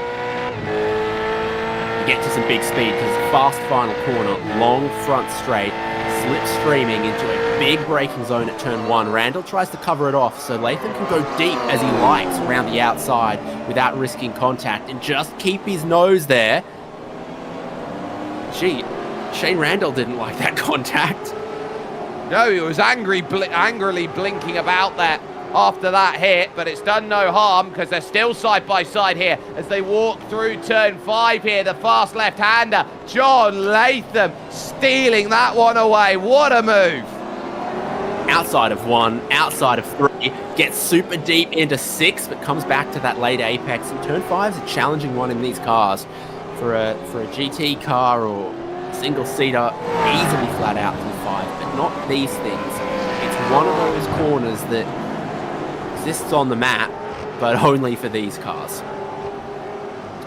Get to some big speed because fast final corner, long front straight, slipstreaming into a big braking zone at turn 1. Randall tries to cover it off so Latham can go deep as he likes around the outside without risking contact and just keep his nose there. Gee, Shane Randall didn't like that contact. No, he was angrily blinking about that after that hit, but it's done no harm because they're still side by side here as they walk through turn 5 here. The fast left-hander, John Latham, stealing that one away. What a move. Outside of 1, outside of 3, gets super deep into 6, but comes back to that late apex. And turn 5 is a challenging one in these cars. For a GT car or single-seater, easily flat out through 5, but not these things. It's one of those corners that exists on the map, but only for these cars.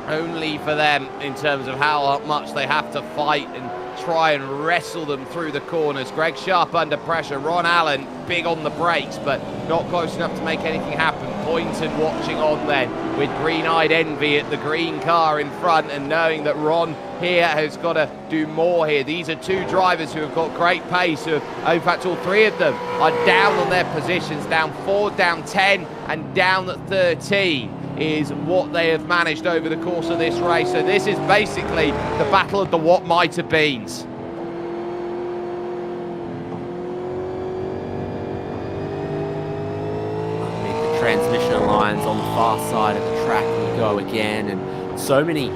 Only for them in terms of how much they have to fight and try and wrestle them through the corners. Greg Sharp under pressure. Ron Allen big on the brakes, but not close enough to make anything happen. Poynton watching on then with green-eyed envy at the green car in front and knowing that Ron here has got to do more here. These are 2 drivers who have got great pace, who have, in fact all 3 of them are down on their positions, down 4, down 10 and down at 13 is what they have managed over the course of this race. So this is basically the battle of the what might have beens. Transmission lines on the far side of the track we go again, and so many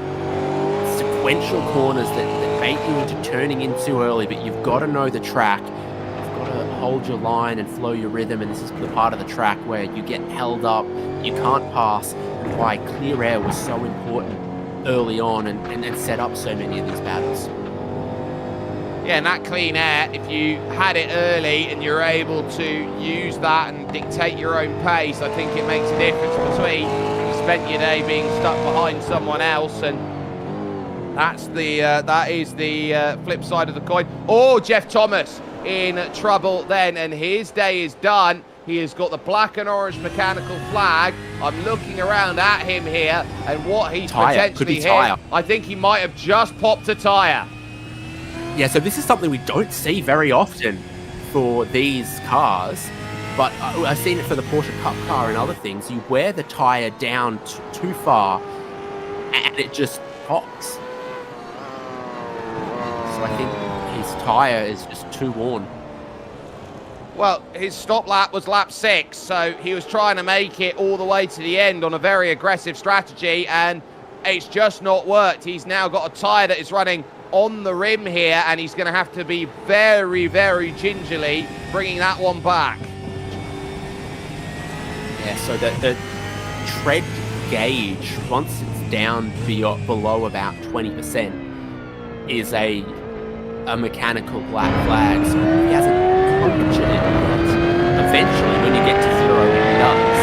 sequential corners that bait you into turning in too early, but you've got to know the track. You've got to hold your line and flow your rhythm, and this is the part of the track where you get held up, you can't pass, and why clear air was so important early on and set up so many of these battles. Yeah, and that clean air, if you had it early and you're able to use that and dictate your own pace, I think it makes a difference between you spent your day being stuck behind someone else, and that is the flip side of the coin. Oh, Jeff Thomas in trouble then, and his day is done. He has got the black and orange mechanical flag. I'm looking around at him here, and what he's potentially hit, I think he might have just popped a tyre. Yeah, so this is something we don't see very often for these cars, but I've seen it for the Porsche Cup car and other things. You wear the tyre down too far, and it just pops. So I think his tyre is just too worn. Well, his stop lap was lap 6, so he was trying to make it all the way to the end on a very aggressive strategy, and it's just not worked. He's now got a tyre that is running on the rim here, and he's going to have to be very, very gingerly bringing that one back. Yeah, so the tread gauge, once it's down below about 20%, is a mechanical black flag, so he hasn't punctured it yet. Eventually, when you get to 0, it does.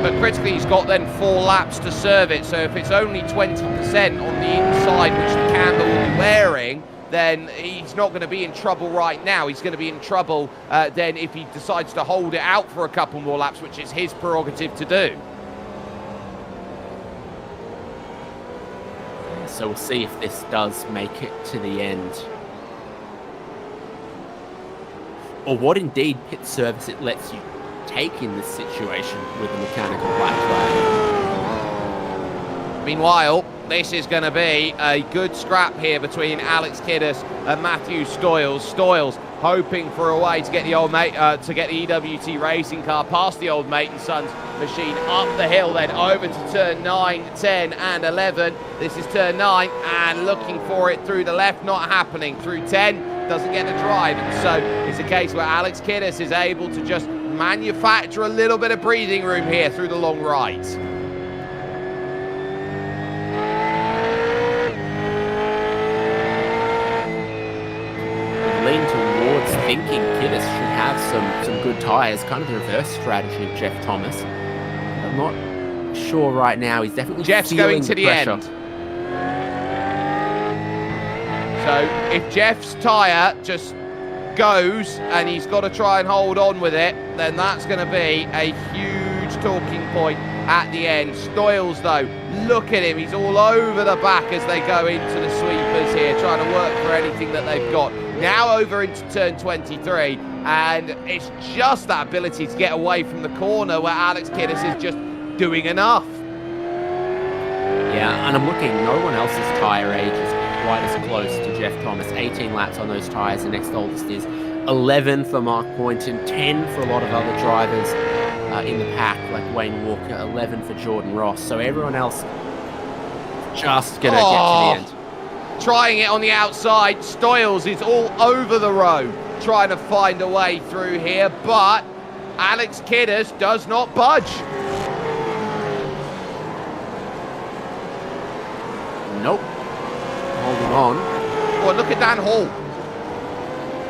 But critically, he's got then 4 laps to serve it, so if it's only 20% on the inside, which the candle will be wearing, then he's not going to be in trouble right now. He's going to be in trouble then if he decides to hold it out for a couple more laps, which is his prerogative to do. So we'll see if this does make it to the end. Or what indeed pit service it lets you take in this situation with the mechanical black flag. Meanwhile, this is going to be a good scrap here between Alex Kiddus and Matthew Stoyles. Stoyles hoping for a way to get the old mate, to get the EWT racing car past the old mate and sons machine up the hill, then over to turn 9, 10 and 11. This is turn 9 and looking for it through the left, not happening. Through 10, doesn't get the drive, and so it's a case where Alex Kiddus is able to just manufacture a little bit of breathing room here through the long right. Lean towards thinking Kiddus should have some good tyres, kind of the reverse strategy of Jeff Thomas. I'm not sure right now. He's definitely Jeff's going to the end. So if Jeff's tyre just goes and he's got to try and hold on with it, then that's going to be a huge talking point at the end. Stoyles, though, look at him. He's all over the back as they go into the sweepers here, trying to work for anything that they've got. Now over into turn 23, and it's just that ability to get away from the corner where Alex Kiddus is just doing enough. Yeah, and I'm looking, no one else's tyre age is quite as close to Jeff Thomas. 18 laps on those tyres, the next oldest is 11 for Mark Boynton, 10 for a lot of other drivers in the pack, like Wayne Walker, 11 for Jordan Ross. So everyone else just going to get to the end. Trying it on the outside. Stoyles is all over the road, trying to find a way through here, but Alex Kiddus does not budge. Nope. Holding on. Well, look at Dan Hall.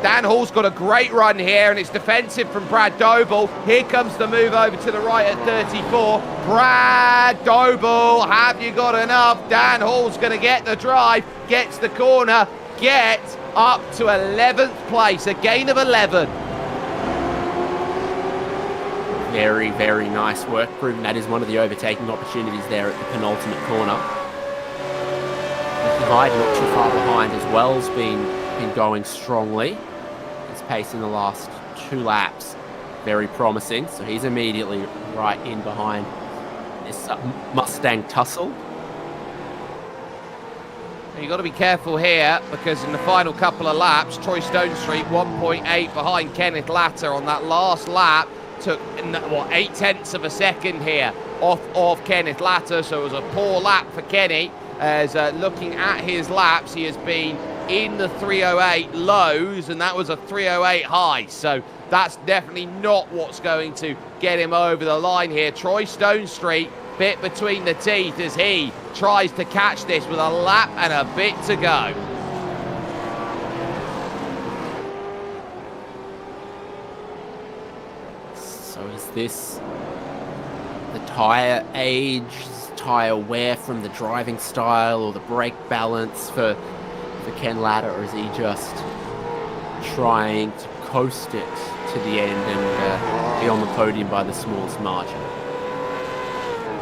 Dan Hall's got a great run here, and it's defensive from Brad Doble. Here comes the move over to the right at 34. Brad Doble, have you got enough? Dan Hall's going to get the drive, gets the corner, gets up to 11th place, a gain of 11. Very, very nice work, proving that is one of the overtaking opportunities there at the penultimate corner. Hyde not too far behind as well, has been going strongly. His pace in the last 2 laps, very promising. So he's immediately right in behind this Mustang tussle. You've got to be careful here, because in the final couple of laps, Troy Stonestreet 1.8 behind Kenneth Latter on that last lap. Took, 8/10 of a second here off of Kenneth Latter, so it was a poor lap for Kenny. As looking at his laps, he has been in the 308 lows, and that was a 308 high. So that's definitely not what's going to get him over the line here. Troy Stonestreet bit between the teeth as he tries to catch this with a lap and a bit to go. So is this the tyre age, tyre wear from the driving style, or the brake balance for Ken Latta, or is he just trying to coast it to the end and be on the podium by the smallest margin?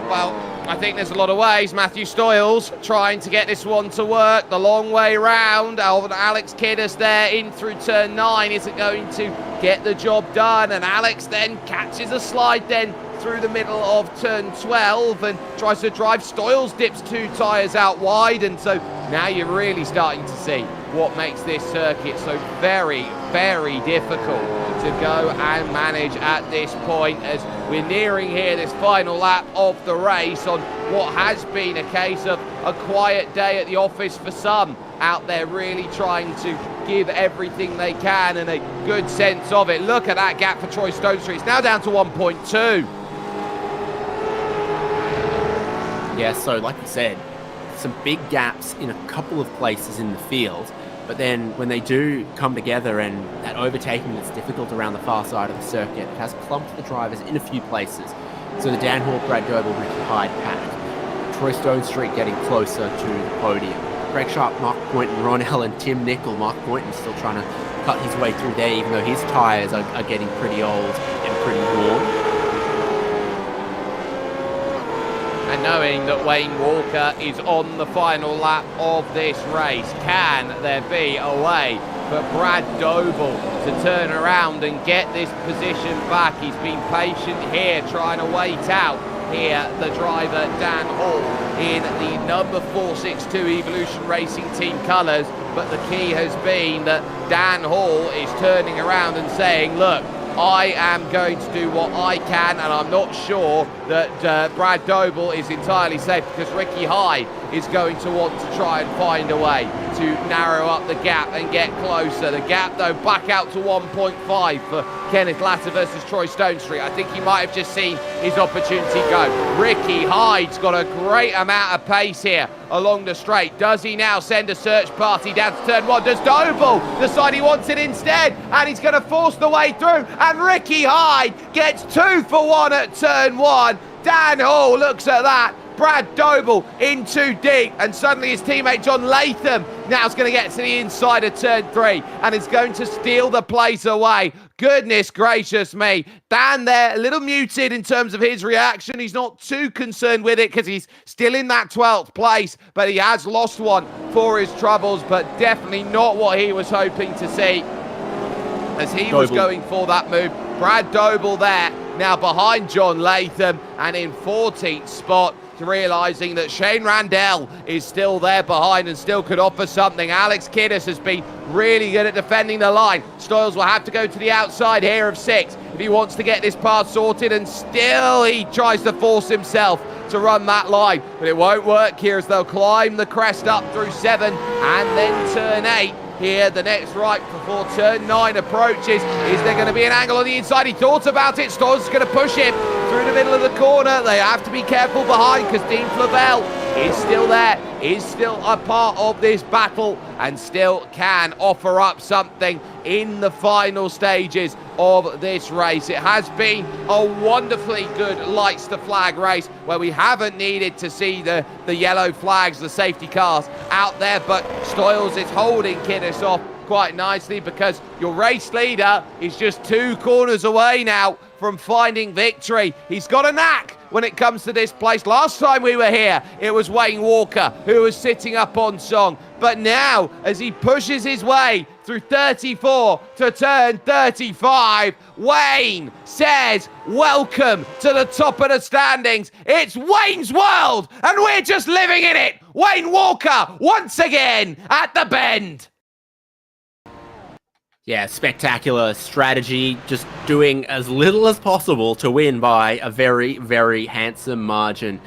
Well, I think there's a lot of ways. Matthew Stoyles trying to get this one to work the long way round. Alex Kiddis there in through turn 9 isn't going to get the job done, and Alex then catches a slide then through the middle of turn 12 and tries to drive. Stoyles dips 2 tyres out wide, and so now you're really starting to see what makes this circuit so very, very difficult to go and manage at this point, as we're nearing here this final lap of the race on what has been a case of a quiet day at the office for some out there, really trying to give everything they can and a good sense of it. Look at that gap for Troy Stonestreet. It's now down to 1.2. Yeah, so like you said, some big gaps in a couple of places in the field, but then when they do come together and that overtaking that's difficult around the far side of the circuit, it has clumped the drivers in a few places. So the Dan Hall, Brad Doble, Ricky Hyde pack, Troy Stonestreet getting closer to the podium. Greg Sharp, Mark Poynton, Ron Allen, Tim Nicol. Mark Poynton still trying to cut his way through there, even though his tyres are getting pretty old and pretty worn. And knowing that Wayne Walker is on the final lap of this race, can there be a way for Brad Doble to turn around and get this position back? He's been patient here, trying to wait out here the driver Dan Hall in the number 462 Evolution Racing Team colours, but the key has been that Dan Hall is turning around and saying, look, I am going to do what I can, and I'm not sure that Brad Doble is entirely safe, because Ricky Hyde is going to want to try and find a way to narrow up the gap and get closer. The gap, though, back out to 1.5 for Kenneth Latta versus Troy Stonestreet. I think he might have just seen his opportunity go. Ricky Hyde's got a great amount of pace here along the straight. Does he now send a search party down to turn 1? Does Doble decide he wants it instead? And he's going to force the way through. And Ricky Hyde gets 2 for 1 at turn 1. Dan Hall looks at that. Brad Doble in too deep, and suddenly his teammate John Latham now is going to get to the inside of turn 3 and is going to steal the place away. Goodness gracious me. Dan there, a little muted in terms of his reaction. He's not too concerned with it because he's still in that 12th place, but he has lost one for his troubles, but definitely not what he was hoping to see as he was going for that move. Brad Doble there, now behind John Latham and in 14th spot, realising that Shane Randell is still there behind and still could offer something. Alex Kiddis has been really good at defending the line. Stoyles will have to go to the outside here of 6 if he wants to get this part sorted, and still he tries to force himself to run that line, but it won't work here as they'll climb the crest up through 7 and then turn 8. Here, the next right before turn 9 approaches. Is there going to be an angle on the inside? He thought about it. Stoyles is going to push him through the middle of the corner. They have to be careful behind because Dean Flavell is still there, is still a part of this battle, and still can offer up something in the final stages of this race. It has been a wonderfully good lights to flag race where we haven't needed to see the yellow flags, the safety cars out there, but Stoyles is holding Kiddis off quite nicely because your race leader is just 2 corners away now from finding victory. He's got a knack when it comes to this place. Last time we were here, it was Wayne Walker who was sitting up on song. But now, as he pushes his way through 34 to turn 35, Wayne says, welcome to the top of the standings. It's Wayne's world, and we're just living in it. Wayne Walker, once again, at the bend. Yeah, spectacular strategy, just doing as little as possible to win by a very, very handsome margin.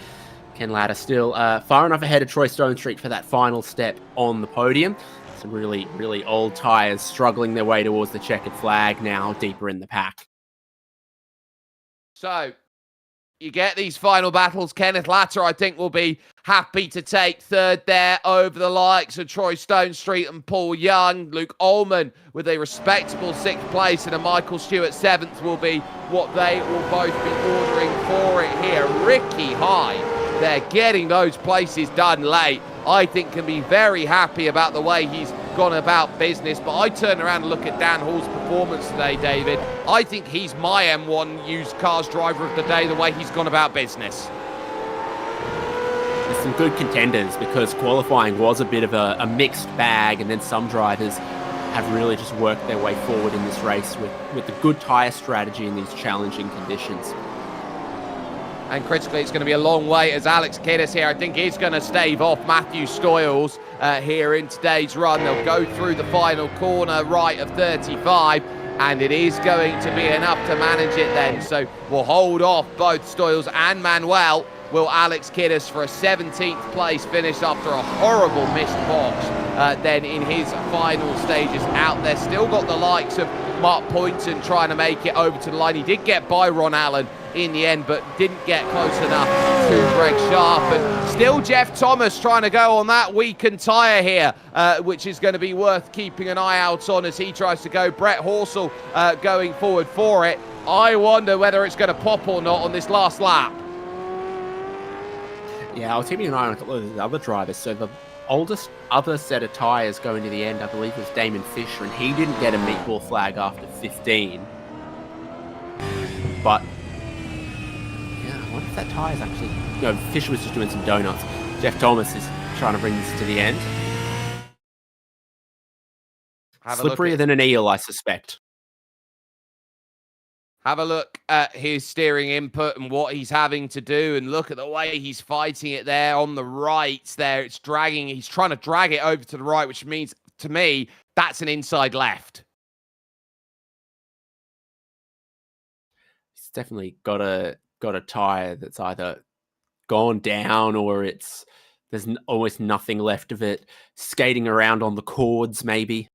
Ken Latta still far enough ahead of Troy Stonestreet for that final step on the podium. Some really, really old tyres struggling their way towards the checkered flag now, deeper in the pack. So, you get these final battles. Kenneth Latter, I think, will be happy to take third there over the likes of Troy Stonestreet and Paul Young. Luke Ullman with a respectable 6th place and a Michael Stewart 7th will be what they will both be ordering for it here. Ricky Hyde, they're getting those places done late. I think can be very happy about the way he's gone about business. But I turn around and look at Dan Hall's performance today, David. I think he's my M1 used cars driver of the day, the way he's gone about business. There's some good contenders because qualifying was a bit of a mixed bag, and then some drivers have really just worked their way forward in this race with the good tyre strategy in these challenging conditions. And critically, it's going to be a long wait as Alex Kiddis here, I think, is going to stave off Matthew Stoyles here in today's run. They'll go through the final corner right of 35, and it is going to be enough to manage it then. So we'll hold off both Stoyles and Manuel. Will Alex Kiddis for a 17th place finish after a horrible missed box then in his final stages out there. Still got the likes of Mark Poynton trying to make it over to the line. He did get by Ron Allen in the end, but didn't get close enough to Greg Sharp. And still Jeff Thomas trying to go on that weakened tyre here, which is going to be worth keeping an eye out on as he tries to go. Brett Horsell going forward for it. I wonder whether it's going to pop or not on this last lap. Yeah, I was keeping an eye on a couple of the other drivers. So the oldest other set of tyres going to the end, I believe, was Damon Fisher, and he didn't get a meatball flag after 15. But yeah, I wonder if that tyre's actually... No, Fisher was just doing some donuts. Jeff Thomas is trying to bring this to the end. Slipperier than an eel, I suspect. Have a look at his steering input and what he's having to do, and look at the way he's fighting it there on the right there. It's dragging. He's trying to drag it over to the right, which means, to me, that's an inside left. He's definitely got a tyre that's either gone down or there's almost nothing left of it. Skating around on the cords, maybe.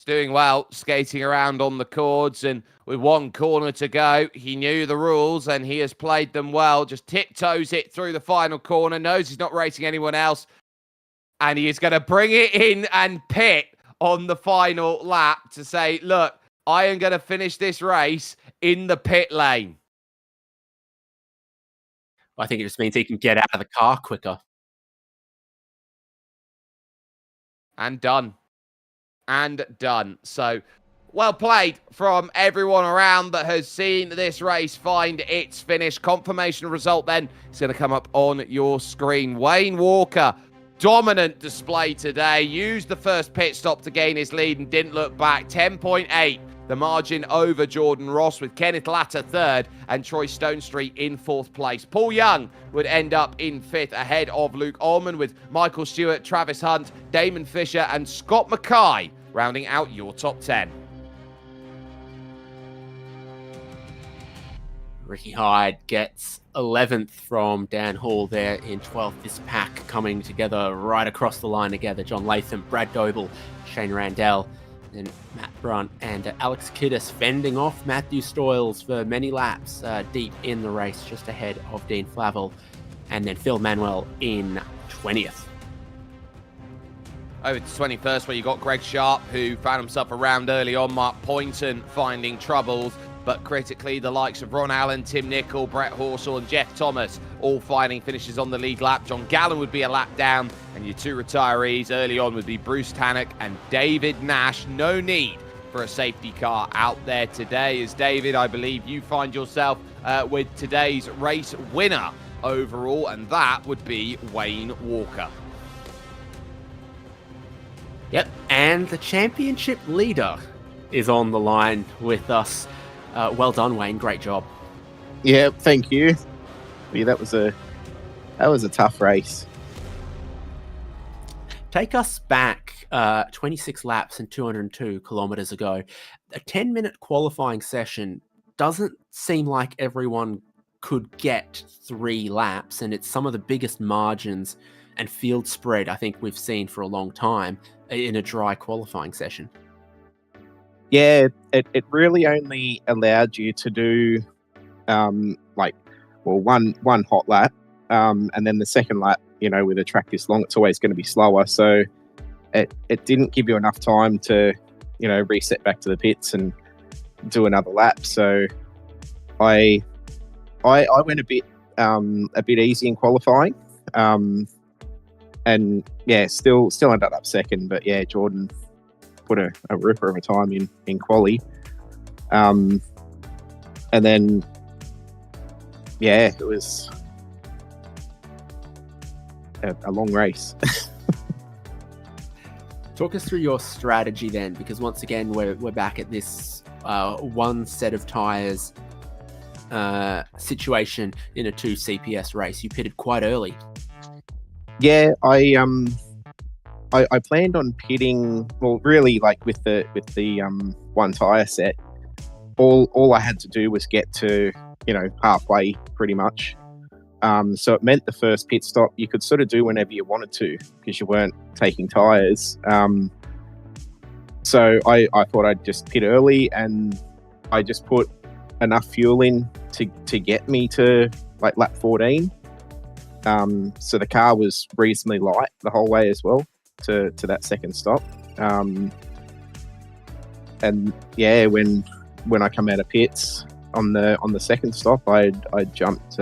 Doing well, skating around on the cords, and with one corner to go, he knew the rules and he has played them well. Just tiptoes it through the final corner, knows he's not racing anyone else, and he is going to bring it in and pit on the final lap to say, look, I am going to finish this race in the pit lane. I think it just means he can get out of the car quicker. And done. And done. So, well played from everyone around that has seen this race find its finish. Confirmation result then is going to come up on your screen. Wayne Walker, dominant display today. Used the first pit stop to gain his lead and didn't look back. 10.8, the margin over Jordan Ross, with Kenneth Latter third and Troy Stonestreet in 4th place. Paul Young would end up in 5th ahead of Luke Ullman, with Michael Stewart, Travis Hunt, Damon Fisher and Scott Mackay rounding out your top 10. Ricky Hyde gets 11th from Dan Hall there in 12th. This pack coming together right across the line together. John Latham, Brad Doble, Shane Randell, and Matt Brunt and Alex Kiddis fending off Matthew Stoyles for many laps deep in the race, just ahead of Dean Flavel, and then Phil Manuel in 20th. Over to 21st, where you got Greg Sharp, who found himself around early on. Mark Poynton finding troubles, but critically, the likes of Ron Allen, Tim Nicol, Brett Horsell, and Jeff Thomas all finding finishes on the lead lap. John Gallen would be a lap down, and your two retirees early on would be Bruce Tannock and David Nash. No need for a safety car out there today, as David, I believe you find yourself with today's race winner overall, and that would be Wayne Walker. Yep, and the championship leader is on the line with us. Well done, Wayne. Great job. Yeah, thank you. Yeah, that was a tough race. Take us back 26 laps and 202 kilometers ago. A 10-minute qualifying session doesn't seem like everyone could get 3 laps, and it's some of the biggest margins and field spread I think we've seen for a long time in a dry qualifying session. Yeah, it really only allowed you to do one hot lap, and then the second lap, with a track this long, it's always going to be slower. So it didn't give you enough time to, reset back to the pits and do another lap. So I went a bit easy in qualifying, and yeah, still ended up second. But yeah, Jordan put a ripper of a time in quali, and then yeah, it was a long race. Talk us through your strategy then, because once again we're back at this one set of tires situation in a 2 CPS race. You pitted quite early. Yeah, I planned on pitting, well, really, like with the one tire set. All I had to do was get to halfway pretty much. So it meant the first pit stop you could sort of do whenever you wanted to because you weren't taking tires. So I thought I'd just pit early, and I just put enough fuel in to get me to like lap 14. So the car was reasonably light the whole way as well to that second stop. And yeah, when I come out of pits on the second stop, I jumped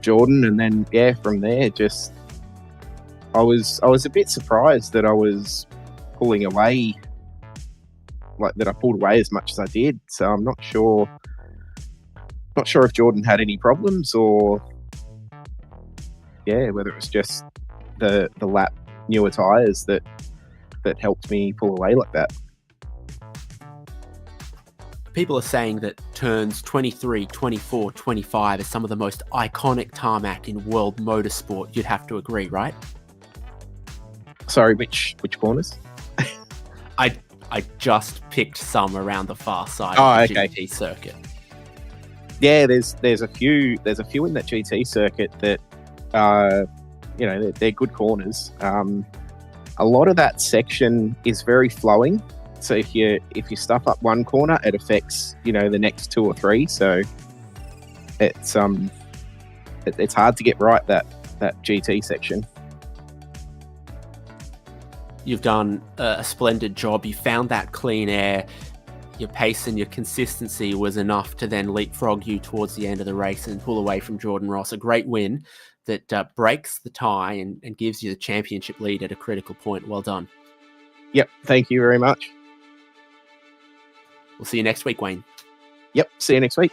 Jordan, and then yeah, from there, just I was a bit surprised that I was pulling away, like that I pulled away as much as I did. So I'm not sure if Jordan had any problems, or yeah, whether it was just the lap newer tires that helped me pull away like that. People are saying that turns 23, 24, 25 are some of the most iconic tarmac in world motorsport. You'd have to agree, right? Sorry, which corners? I just picked some around the far side of the GT circuit. Yeah, there's a few in that GT circuit that they're good corners. A lot of that section is very flowing. So if you stuff up one corner, it affects the next 2 or 3. So it's hard to get right that GT section. You've done a splendid job. You found that clean air. Your pace and your consistency was enough to then leapfrog you towards the end of the race and pull away from Jordan Ross. A great win that breaks the tie and gives you the championship lead at a critical point. Well done. Yep, thank you very much. We'll see you next week, Wayne. Yep, see you next week.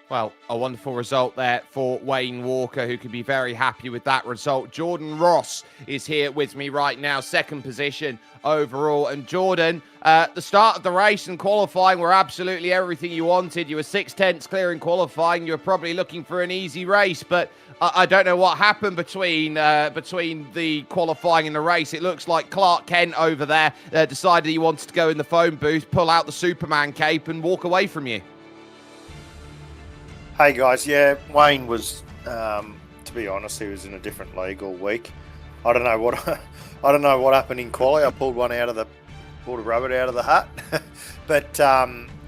Well, a wonderful result there for Wayne Walker, who could be very happy with that result. Jordan Ross is here with me right now, second position overall. And Jordan, the start of the race and qualifying were absolutely everything you wanted. You were 6/10 clear in qualifying. You were probably looking for an easy race, but I don't know what happened between the qualifying and the race. It looks like Clark Kent over there decided he wanted to go in the phone booth, pull out the Superman cape and walk away from you. Hey guys, yeah, Wayne was, to be honest, he was in a different league all week. I don't know what happened in quali. I pulled a rabbit out of the hat, but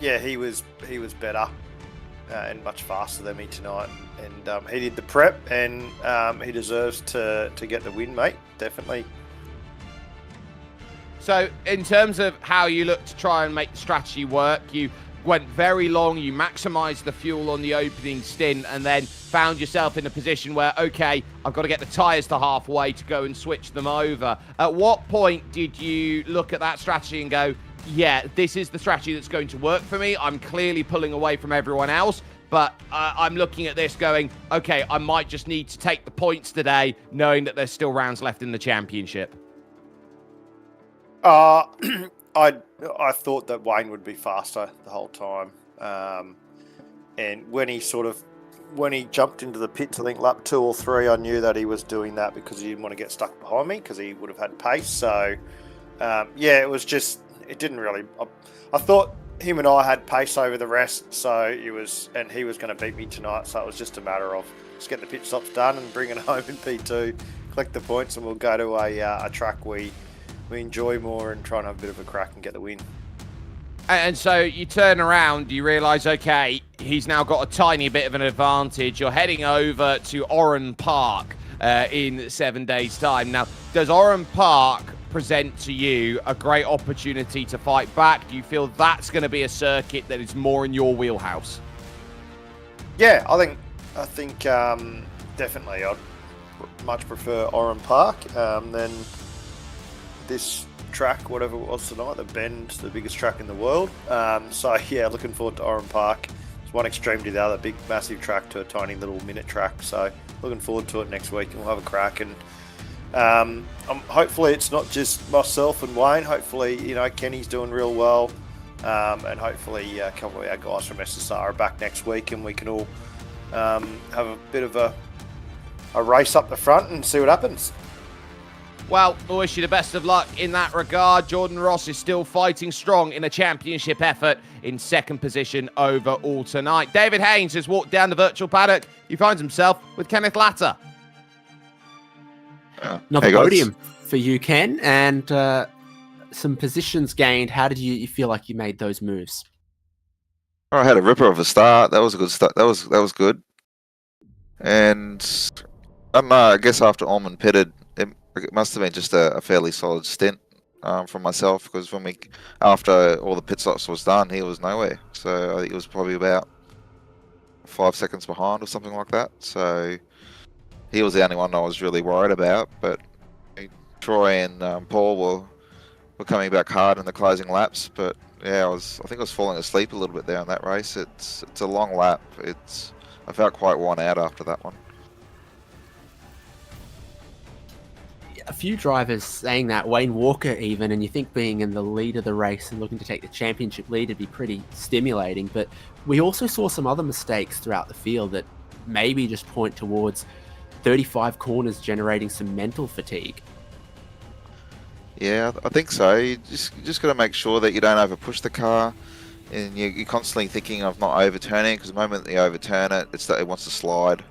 yeah, he was better and much faster than me tonight. And he did the prep, and he deserves to get the win, mate. Definitely. So, in terms of how you look to try and make the strategy work, you went very long, you maximised the fuel on the opening stint, and then found yourself in a position where, okay, I've got to get the tyres to halfway to go and switch them over. At what point did you look at that strategy and go, yeah, this is the strategy that's going to work for me? I'm clearly pulling away from everyone else, but I'm looking at this going, okay, I might just need to take the points today, knowing that there's still rounds left in the championship. I thought that Wayne would be faster the whole time, and when he jumped into the pits, I think lap 2 or 3, I knew that he was doing that because he didn't want to get stuck behind me because he would have had pace. So yeah, it didn't really. I thought him and I had pace over the rest, so he was going to beat me tonight. So it was just a matter of Just get the pit stops done and bring it home in P2, collect the points, and we'll go to a track we enjoy more and try and have a bit of a crack and get the win. And so you turn around, you realise, okay, he's now got a tiny bit of an advantage. You're heading over to Oran Park in 7 days' time. Now, does Oran Park present to you a great opportunity to fight back? Do you feel that's going to be a circuit that is more in your wheelhouse? Yeah, I think definitely I'd much prefer Oran Park than this track, whatever it was tonight, the Bend, the biggest track in the world. So yeah, looking forward to Oran Park. It's one extreme to the other, big massive track to a tiny little minute track. So looking forward to it next week, and we'll have a crack. And hopefully it's not just myself and Wayne. Hopefully, you know, Kenny's doing real well, and hopefully a couple of our guys from SSR are back next week, and we can all have a bit of a race up the front and see what happens. Well, I wish you the best of luck in that regard. Jordan Ross is still fighting strong in a championship effort, in second position overall tonight. David Haynes has walked down the virtual paddock. He finds himself with Kenneth Latter. Another podium for you, Ken, and some positions gained. How did you feel like you made those moves? I had a ripper of a start. That was a good start. That was good. And I don't know. I guess after Ullman pitted, it must have been just a fairly solid stint from myself, because after all the pit stops was done, he was nowhere. So I think it was probably about 5 seconds behind or something like that. So he was the only one I was really worried about. But Troy and Paul were coming back hard in the closing laps. But yeah, I think I was falling asleep a little bit there in that race. It's a long lap. I felt quite worn out after that one. A few drivers saying that, Wayne Walker even, and you think being in the lead of the race and looking to take the championship lead would be pretty stimulating, but we also saw some other mistakes throughout the field that maybe just point towards 35 corners generating some mental fatigue. Yeah, I think so. You just got to make sure that you don't over push the car, and you're constantly thinking of not overturning, because the moment that you overturn it, it wants to slide.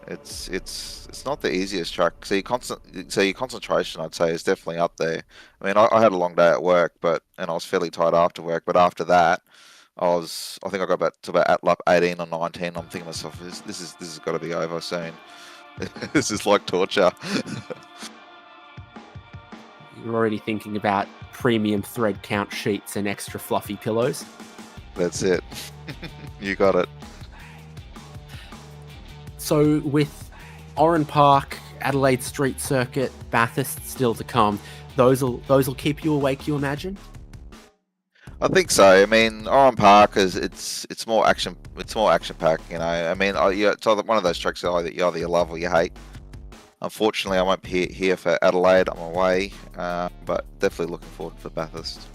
It's not the easiest track. So your concentration, I'd say, is definitely up there. I mean, I had a long day at work, and I was fairly tired after work. But after that, I think I got to about at lap 18 or 19. I'm thinking to myself, this has got to be over soon. This is like torture. You're already thinking about premium thread count sheets and extra fluffy pillows. That's it. You got it. So with Oran Park, Adelaide Street Circuit, Bathurst still to come, those will keep you awake, you imagine? I think so. I mean, Oran Park it's more action. It's more action packed. You know. I mean, it's one of those tracks that either you love or you hate. Unfortunately, I won't be here for Adelaide. I'm away, but definitely looking forward for Bathurst.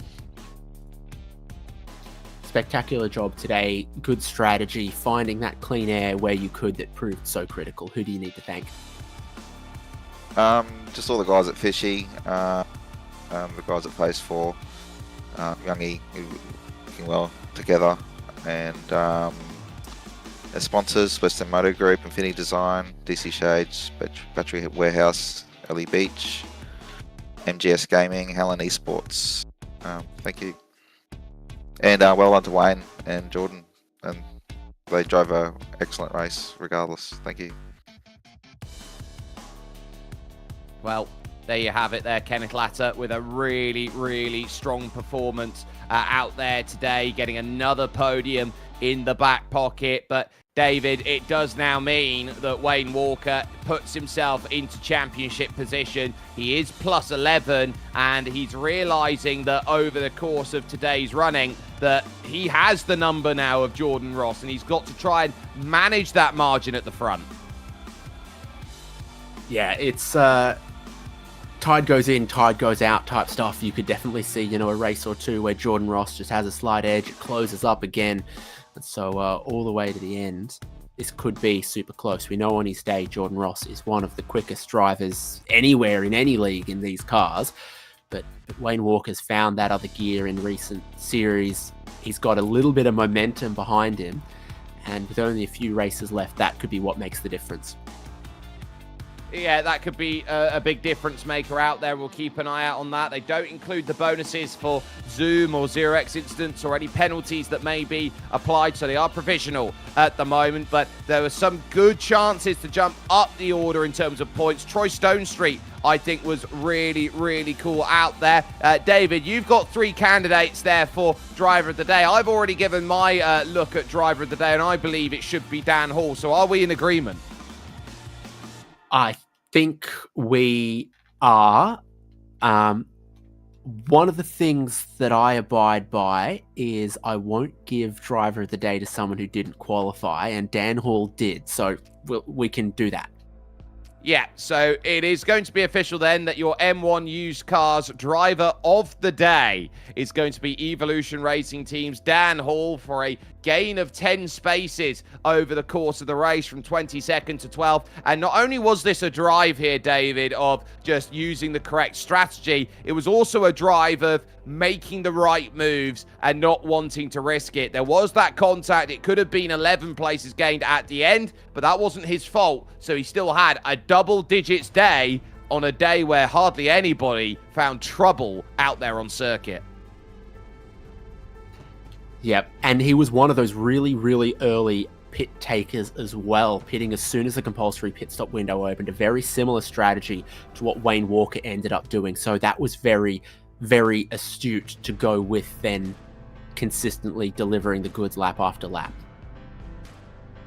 Spectacular job today, good strategy, finding that clean air where you could that proved so critical. Who do you need to thank? Just all the guys at Fishy, the guys at Phase 4, Youngie, who working well together, and our sponsors, Western Motor Group, Infinity Design, DC Shades, Battery Warehouse, Ellie Beach, MGS Gaming, Helen Esports. Thank you. And well done to Wayne and Jordan, and they drove an excellent race regardless. Thank you. Well, there you have it there, Kenneth Latter with a really, really strong performance out there today, getting another podium in the back pocket. But David, it does now mean that Wayne Walker puts himself into championship position. He is plus 11, and he's realizing that over the course of today's running that he has the number now of Jordan Ross, and he's got to try and manage that margin at the front. Yeah, it's tide goes in, tide goes out type stuff. You could definitely see, a race or two where Jordan Ross just has a slight edge, it closes up again. And so all the way to the end, this could be super close. We know on his day, Jordan Ross is one of the quickest drivers anywhere in any league in these cars. But Wayne Walker's found that other gear in recent series. He's got a little bit of momentum behind him. And with only a few races left, that could be what makes the difference. Yeah, that could be a big difference maker out there. We'll keep an eye out on that. They don't include the bonuses for Zoom or 0x incidents or any penalties that may be applied, so they are provisional at the moment. But there were some good chances to jump up the order in terms of points. Troy Stonestreet, I think, was really, really cool out there. David, you've got 3 candidates there for Driver of the Day. I've already given my look at Driver of the Day, and I believe it should be Dan Hall. So are we in agreement? I think we are. One of the things that I abide by is I won't give Driver of the Day to someone who didn't qualify, and Dan Hall did, so we can do that. Yeah, so it is going to be official then that your M1 Used Cars Driver of the Day is going to be Evolution Racing Team's Dan Hall for a gain of 10 spaces over the course of the race from 22nd to 12th. And not only was this a drive here, David, of just using the correct strategy, it was also a drive of making the right moves and not wanting to risk it. There was that contact. It could have been 11 places gained at the end, but that wasn't his fault. So he still had a double digits day on a day where hardly anybody found trouble out there on circuit. Yep, and he was one of those really, really early pit takers as well, pitting as soon as the compulsory pit stop window opened. A very similar strategy to what Wayne Walker ended up doing. So that was very, very astute to go with, then consistently delivering the goods lap after lap.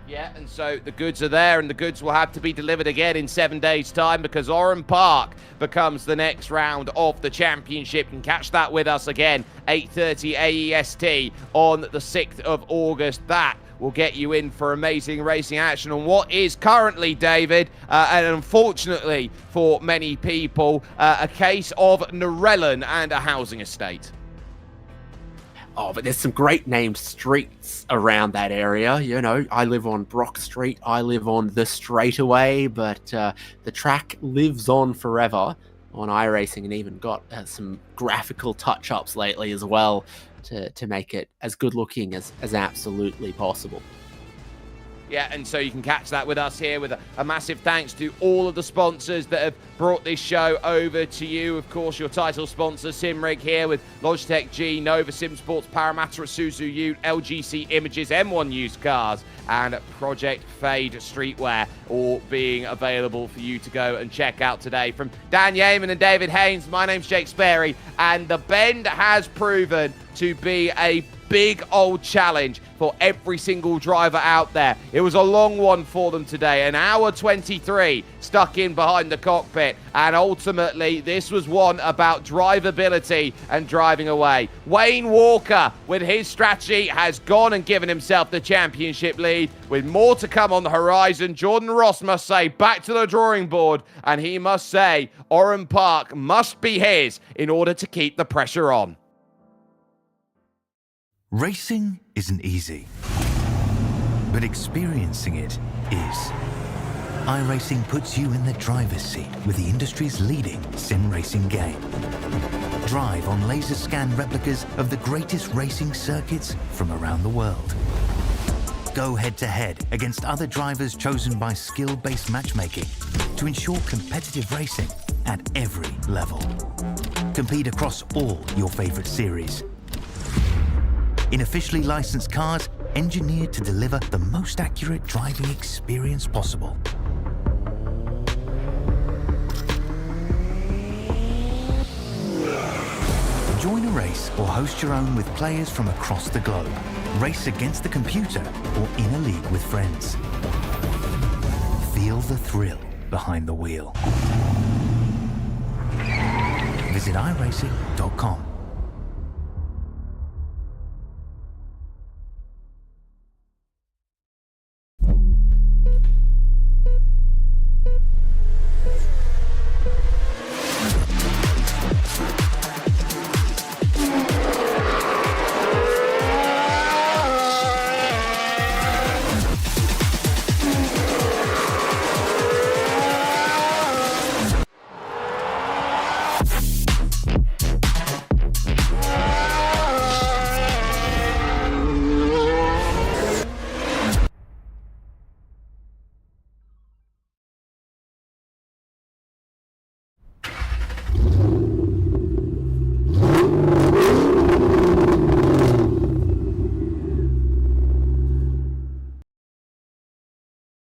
Yeah, and so the goods are there, and the goods will have to be delivered again in 7 days' time, because Oran Park becomes the next round of the championship. You can catch that with us again, 8:30 AEST on the 6th of August. That will get you in for amazing racing action on what is currently, David, and unfortunately for many people, a case of Narellan and a housing estate. Oh, but there's some great named streets around that area. You know, I live on Brock Street. I live on the Straightaway, but the track lives on forever on iRacing, and even got some graphical touch-ups lately as well to make it as good looking as absolutely possible. Yeah, and so you can catch that with us here, with a massive thanks to all of the sponsors that have brought this show over to you. Of course, your title sponsor, SimRig, here with Logitech G, Nova Sim Sports, Parramatta, Isuzu Ute, LGC Images, M1 Used Cars, and Project Fade Streetwear, all being available for you to go and check out today. From Dan Yeaman and David Haynes, my name's Jake Sperry, and the Bend has proven to be a big old challenge for every single driver out there. It was a long one for them today, an hour 23 stuck in behind the cockpit, and ultimately this was one about drivability and driving away. Wayne Walker, with his strategy, has gone and given himself the championship lead, with more to come on the horizon. Jordan Ross must say back to the drawing board, and he must say Oran Park must be his in order to keep the pressure on. Racing isn't easy, but experiencing it is. iRacing puts you in the driver's seat with the industry's leading sim racing game. Drive on laser scan replicas of the greatest racing circuits from around the world. Go head-to-head against other drivers chosen by skill-based matchmaking to ensure competitive racing at every level. Compete across all your favorite series. In officially licensed cars, engineered to deliver the most accurate driving experience possible. Join a race or host your own with players from across the globe. Race against the computer or in a league with friends. Feel the thrill behind the wheel. Visit iRacing.com.